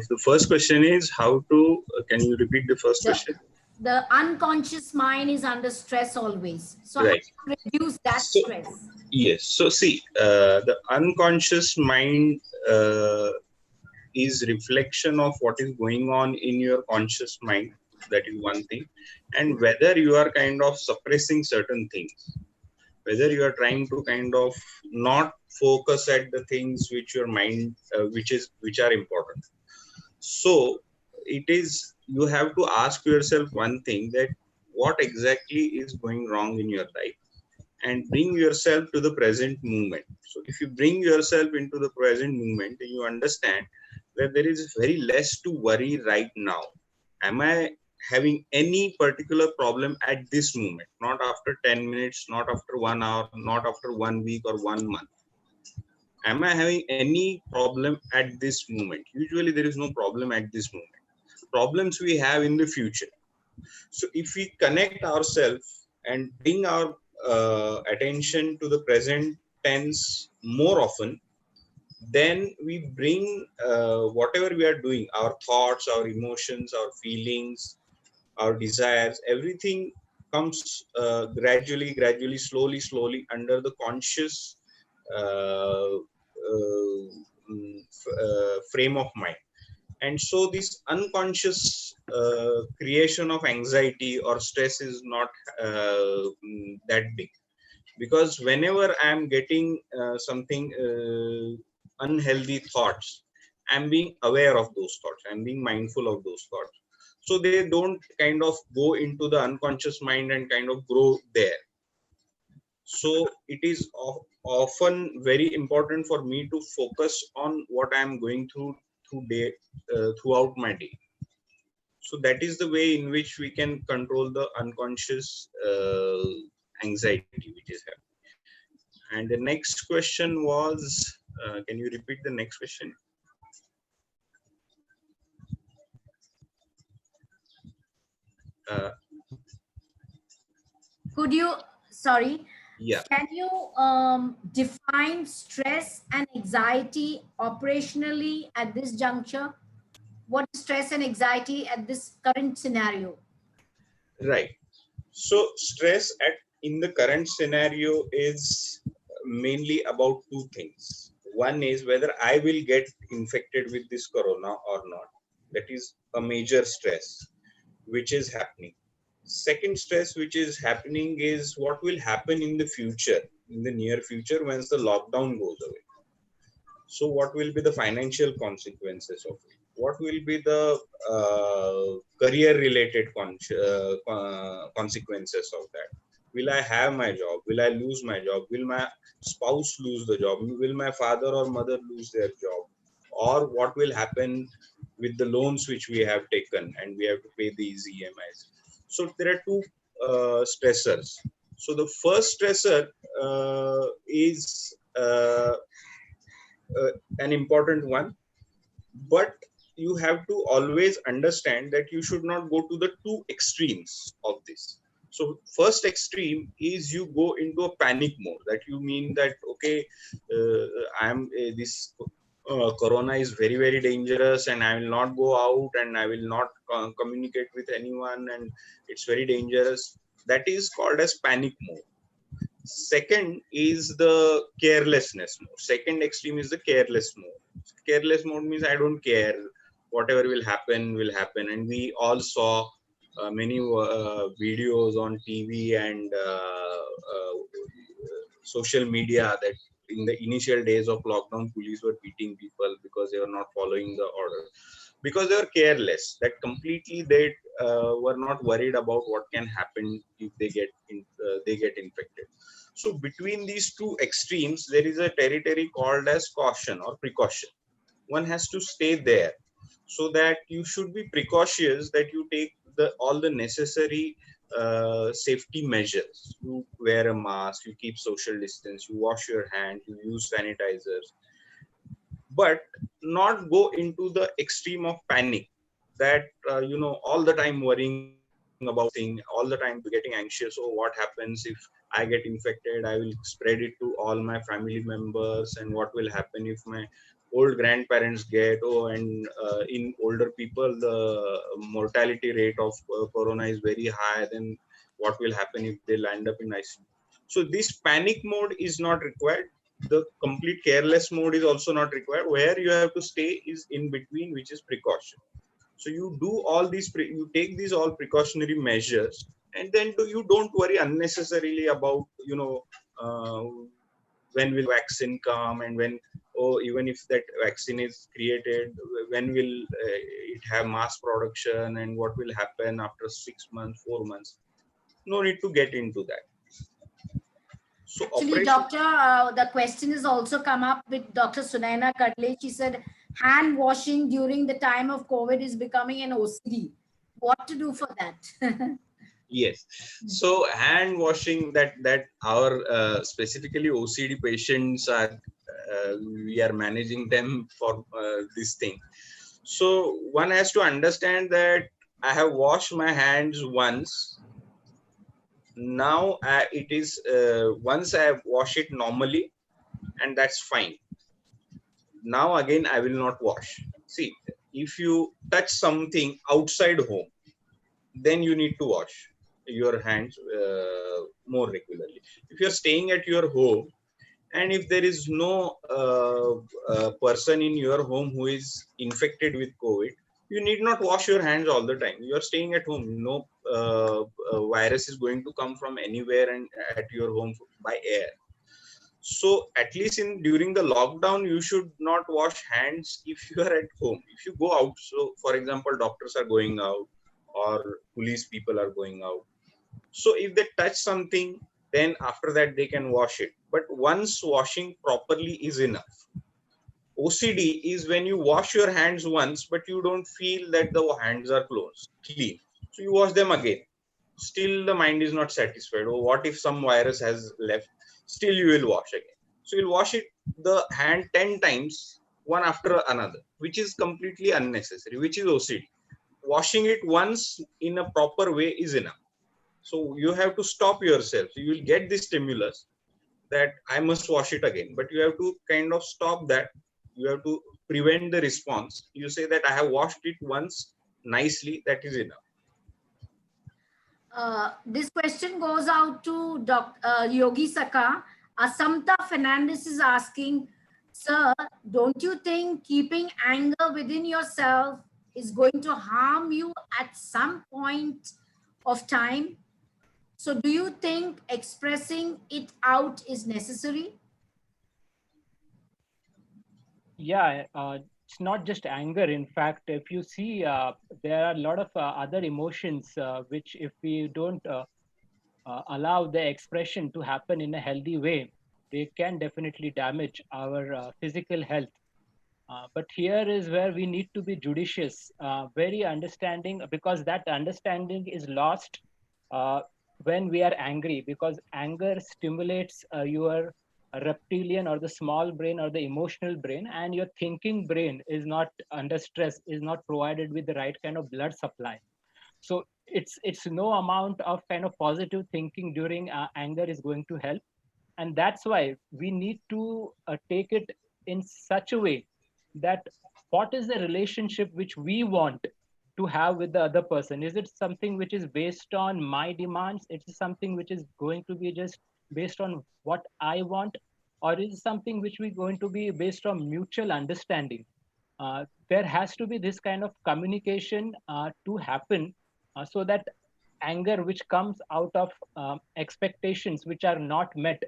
the first question is how to, can you repeat the first question? The unconscious mind is under stress always. So right. How to reduce that stress? Yes, so see, the unconscious mind is reflection of what is going on in your conscious mind. That is one thing. And whether you are kind of suppressing certain things, whether you are trying to kind of not focus at the things which your mind, which are important. So it is, you have to ask yourself one thing, that what exactly is going wrong in your life, and bring yourself to the present moment. So if you bring yourself into the present moment, then you understand that there is very less to worry right now. Am I having any particular problem at this moment, not after 10 minutes, not after 1 hour, not after 1 week or 1 month. Am I having any problem at this moment? Usually there is no problem at this moment. Problems we have in the future. So if we connect ourselves and bring our attention to the present tense more often, then we bring whatever we are doing, our thoughts, our emotions, our feelings, our desires, everything comes gradually, slowly under the conscious uh, frame of mind. And so this unconscious creation of anxiety or stress is not that big, because whenever I am getting something unhealthy thoughts, I'm being aware of those thoughts, I'm being mindful of those thoughts, so they don't kind of go into the unconscious mind and kind of grow there. So it is often very important for me to focus on what I'm going throughout my day. So that is the way in which we can control the unconscious anxiety which is happening. And the next question was, can you repeat the next question? Could you, sorry, Yeah. can you define stress and anxiety operationally at this juncture? What is stress and anxiety at this current scenario? Right. So stress in the current scenario is mainly about two things. One is whether I will get infected with this corona or not. That is a major stress which is happening. Second stress which is happening is what will happen in the future, in the near future, once the lockdown goes away. So what will be the financial consequences of it? What will be the career related consequences of that? Will I have my job? Will I lose my job? Will my spouse lose the job? Will my father or mother lose their job? Or what will happen with the loans which we have taken and we have to pay these EMIs? So there are two stressors. So the first stressor is an important one, but you have to always understand that you should not go to the two extremes of this. So first extreme is you go into a panic mode, that you mean that, okay, this corona is very dangerous and I will not go out and I will not communicate with anyone and it's very dangerous. That is called as panic mode. Second is the carelessness mode. Second extreme is the careless mode. Careless mode means I don't care, whatever will happen will happen. And we all saw many videos on TV and social media that in the initial days of lockdown, police were beating people because they were not following the order, because they were careless, that completely they were not worried about what can happen if they get infected. So between these two extremes, there is a territory called as caution or precaution. One has to stay there, so that you should be precautious, that you take all the necessary safety measures. You wear a mask, you keep social distance, you wash your hands, you use sanitizers, but not go into the extreme of panic, that all the time worrying about thing, all the time getting anxious. Oh, what happens if I get infected? I will spread it to all my family members, and what will happen if my old grandparents get? Oh, and in older people the mortality rate of corona is very high, then what will happen if they land up in ICU? So this panic mode is not required. The complete careless mode is also not required. Where you have to stay is in between, which is precaution. So you do all these, you take these all precautionary measures, and then you don't worry unnecessarily about, uh, when will vaccine come, and when, oh, even if that vaccine is created, when will it have mass production, and what will happen after 6 months, 4 months. No need to get into that. So actually, doctor, the question has also come up with Dr. Sunaina Kadle. She said hand washing during the time of COVID is becoming an OCD. what to do for that. Yes. So hand washing, that our specifically OCD patients are, we are managing them for this thing. So one has to understand that I have washed my hands once. Now it is once I have washed it normally, and that's fine. Now again I will not wash. See, if you touch something outside home, then you need to wash your hands more regularly. If you're staying at your home, and if there is no person in your home who is infected with COVID, you need not wash your hands all the time. You are staying at home. No virus is going to come from anywhere and at your home by air. So at least during the lockdown, you should not wash hands if you are at home. If you go out, so for example, doctors are going out or police people are going out. So if they touch something, then after that they can wash it. But once washing properly is enough. OCD is when you wash your hands once, but you don't feel that the hands are clean. So you wash them again. Still the mind is not satisfied. Oh, what if some virus has left? Still you will wash again. So you'll wash it, the hand 10 times, one after another, which is completely unnecessary, which is OCD. Washing it once in a proper way is enough. So you have to stop yourself. You will get this stimulus that I must wash it again, but you have to kind of stop that. You have to prevent the response. You say that I have washed it once nicely, that is enough. This question goes out to Yogi Saka. Asamta Fernandez is asking, sir, don't you think keeping anger within yourself is going to harm you at some point of time? So do you think expressing it out is necessary? Yeah, it's not just anger. In fact, if you see, there are a lot of other emotions which, if we don't allow the expression to happen in a healthy way, they can definitely damage our physical health. But here is where we need to be judicious, very understanding, because that understanding is lost when we are angry, because anger stimulates your reptilian or the small brain or the emotional brain, and your thinking brain is not under stress, is not provided with the right kind of blood supply. So it's no amount of kind of positive thinking during anger is going to help. And that's why we need to take it in such a way that what is the relationship which we want to have with the other person. Is it something which is based on my demands? It's something which is going to be just based on what I want, or is it something which we going to be based on mutual understanding? There has to be this kind of communication to happen, so that anger which comes out of expectations which are not met,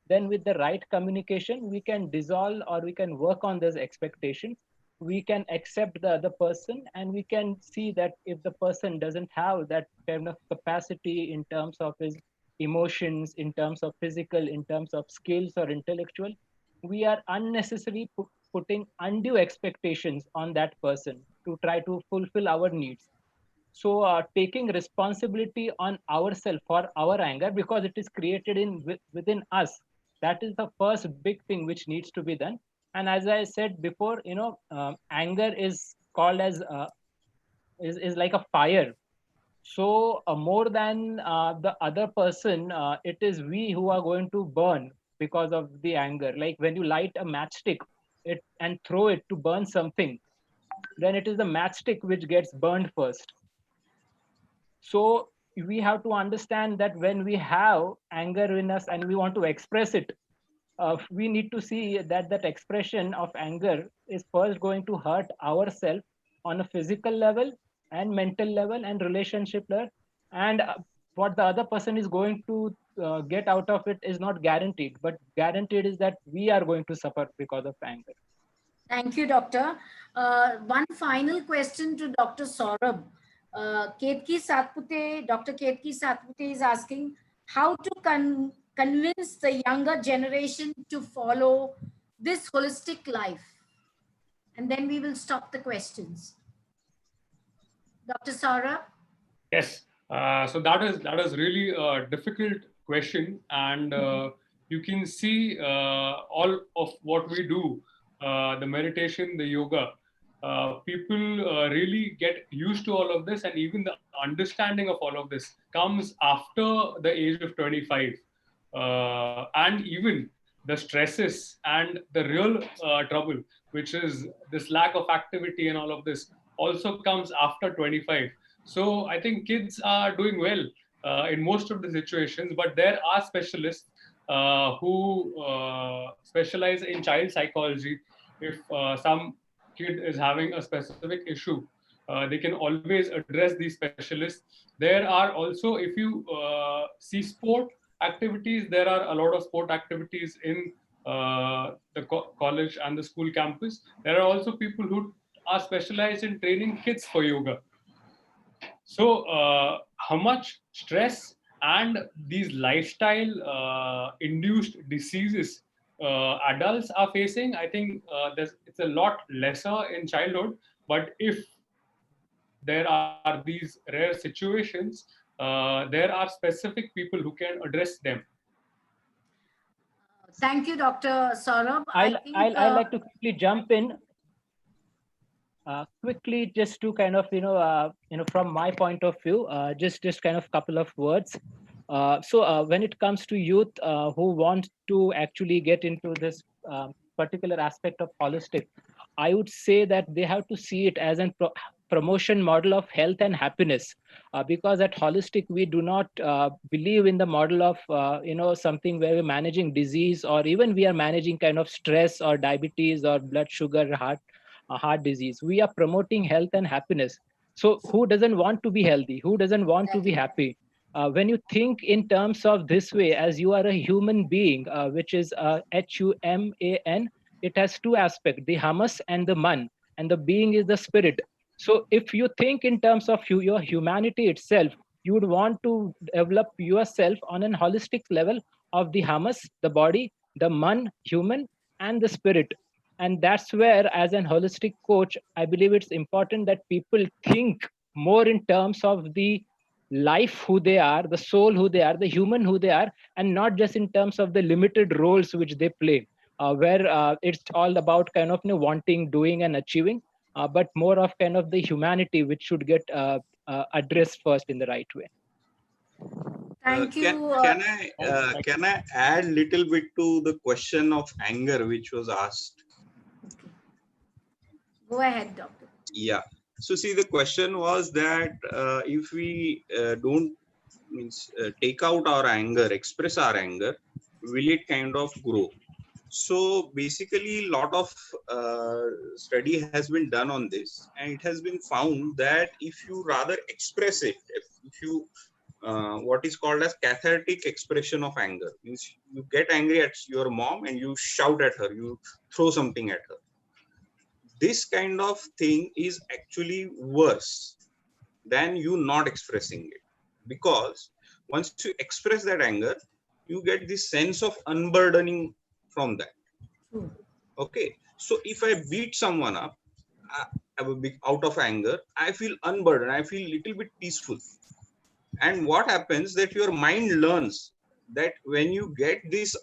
then with the right communication we can dissolve or we can work on those expectations. We can accept the other person, and we can see that if the person doesn't have that kind of capacity in terms of his emotions, in terms of physical, in terms of skills or intellectual, we are unnecessarily putting undue expectations on that person to try to fulfill our needs. So taking responsibility on ourselves for our anger, because it is created within us, that is the first big thing which needs to be done. And as I said before, anger is called as is like a fire. So more than the other person, it is we who are going to burn because of the anger. Like when you light a matchstick and throw it to burn something, then it is the matchstick which gets burned first. So we have to understand that when we have anger in us and we want to express it, we need to see that that expression of anger is first going to hurt ourselves on a physical level and mental level and relationship level. And what the other person is going to get out of it is not guaranteed, but guaranteed is that we are going to suffer because of anger. Thank you, Doctor. One final question to Dr. Saurabh. Ketki Satpute, Dr. Ketki Satpute is asking how to convince the younger generation to follow this holistic life. And then we will stop the questions. Dr. Saurabh? Yes. So that is really a difficult question, and you can see all of what we do, the meditation, the yoga. People really get used to all of this, and even the understanding of all of this comes after the age of 25, and even the stresses and the real trouble, which is this lack of activity and all of this, also comes after 25. So I think kids are doing well in most of the situations, but there are specialists who specialize in child psychology. If some kid is having a specific issue, they can always address these specialists. There are also, if you see sport activities, there are a lot of sport activities in the college and the school campus. There are also people who are specialized in training kids for yoga. So, how much stress and these lifestyle induced diseases adults are facing, I think it's a lot lesser in childhood. But if there are these rare situations, there are specific people who can address them. Thank you, Dr. Saurabh. I'd like to quickly jump in. Quickly, just to kind of from my point of view, just kind of couple of words. So when it comes to youth who want to actually get into this particular aspect of holistic, I would say that they have to see it as a promotion model of health and happiness, because at holistic we do not believe in the model of something where we're managing disease, or even we are managing kind of stress or diabetes or blood sugar, heart disease. We are promoting health and happiness. So who doesn't want to be healthy? Who doesn't want to be happy? When you think in terms of this way, as you are a human being, which is HUMAN, it has two aspects, the Hamas and the Man, and the being is the spirit. So if you think in terms of your humanity itself, you would want to develop yourself on an holistic level of the Hamas, the body, the Man, human, and the spirit. And that's where, as an holistic coach, I believe it's important that people think more in terms of the life who they are, the soul who they are, the human who they are, and not just in terms of the limited roles which they play, where it's all about kind of wanting, doing, and achieving, but more of kind of the humanity which should get addressed first in the right way. Thank you. Can I add little bit to the question of anger which was asked? Go ahead, doctor. Yeah. So see, the question was that if we don't take out our anger, express our anger, will it kind of grow? So basically, a lot of study has been done on this, and it has been found that if you rather express it, if you what is called as cathartic expression of anger, means you get angry at your mom and you shout at her, you throw something at her. This kind of thing is actually worse than you not expressing it, because once you express that anger, you get this sense of unburdening from that. Okay, so if I beat someone up out of anger, I feel unburdened, I feel little bit peaceful. And what happens that your mind learns that when you get this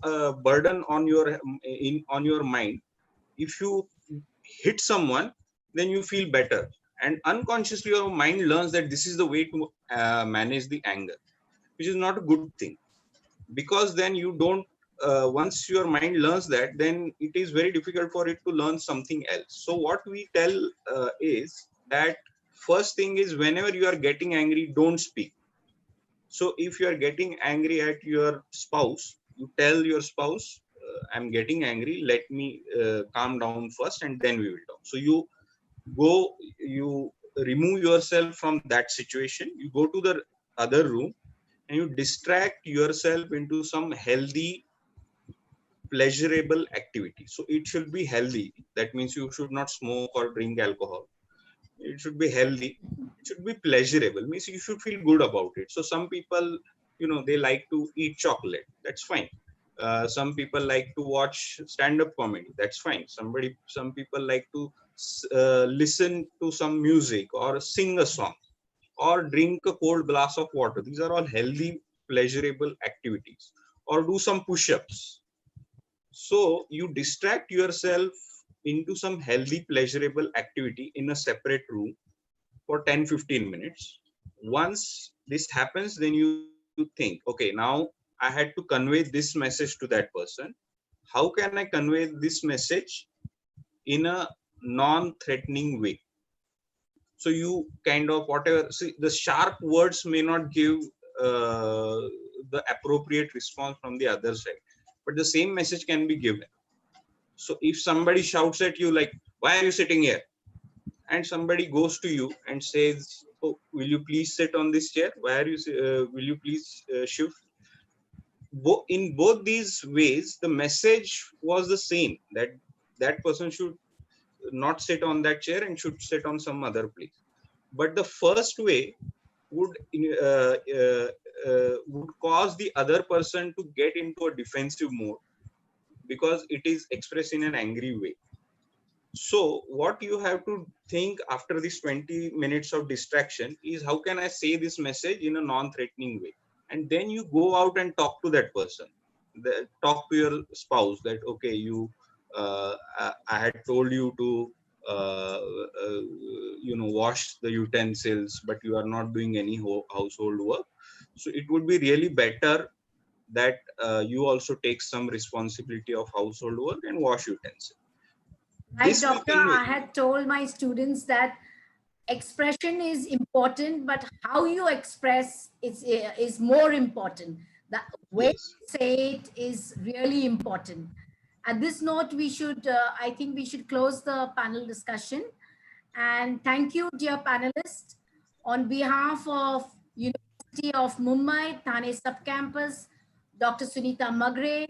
burden on your mind, if you hit someone, then you feel better, and unconsciously your mind learns that this is the way to manage the anger, which is not a good thing, because then you don't once your mind learns that, then it is very difficult for it to learn something else. So what we tell is that first thing is, whenever you are getting angry, don't speak. So if you are getting angry at your spouse, you tell your spouse, I'm getting angry, let me calm down first and then we will talk. So you remove yourself from that situation, you go to the other room and you distract yourself into some healthy, pleasurable activity. So it should be healthy. That means you should not smoke or drink alcohol. It should be healthy. It should be pleasurable. Means you should feel good about it. So some people, they like to eat chocolate. That's fine. Some people like to watch stand-up comedy. That's fine. Some people like to listen to some music or sing a song. or drink a cold glass of water. These are all healthy, pleasurable activities. Or do some push-ups. So you distract yourself into some healthy, pleasurable activity in a separate room for 10-15 minutes. Once this happens, then you think, okay, now I had to convey this message to that person. How can I convey this message in a non-threatening way? So you kind of whatever, see, the sharp words may not give the appropriate response from the other side, but the same message can be given. So if somebody shouts at you like, why are you sitting here? And somebody goes to you and says, oh, will you please sit on this chair? Why are you, will you please shift? In both these ways, the message was the same, that that person should not sit on that chair and should sit on some other place. But the first way would would cause the other person to get into a defensive mode because it is expressed in an angry way. So what you have to think after this 20 minutes of distraction is, how can I say this message in a non-threatening way? And then you go out and talk to that person. Talk to your spouse that, okay, you I had told you to wash the utensils, but you are not doing any household work. So it would be really better that you also take some responsibility of household work and wash utensils. Right, doctor. I had told my students that expression is important, but how you express is more important. The way you say it is really important. At this note, we should, I think we should close the panel discussion. And thank you, dear panelists. On behalf of University of Mumbai, Thane Subcampus, Dr. Sunita Magre,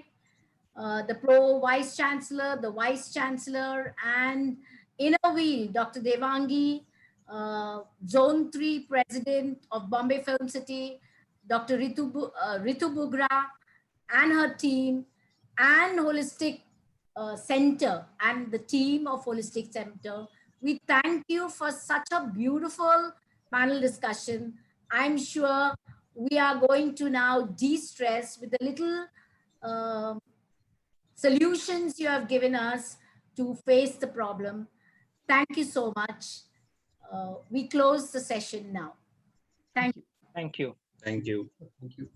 the Pro Vice Chancellor, the Vice Chancellor, and Inner Wheel, Dr. Devangi, Zone 3 President of Bombay Film City, Dr. Ritu Bugra, and her team, and Holistic Center, and the team of Holistic Center. We thank you for such a beautiful panel discussion. I'm sure we are going to now de-stress with a little solutions you have given us to face the problem. Thank you so much. We close the session now. Thank you. Thank you. Thank you. Thank you.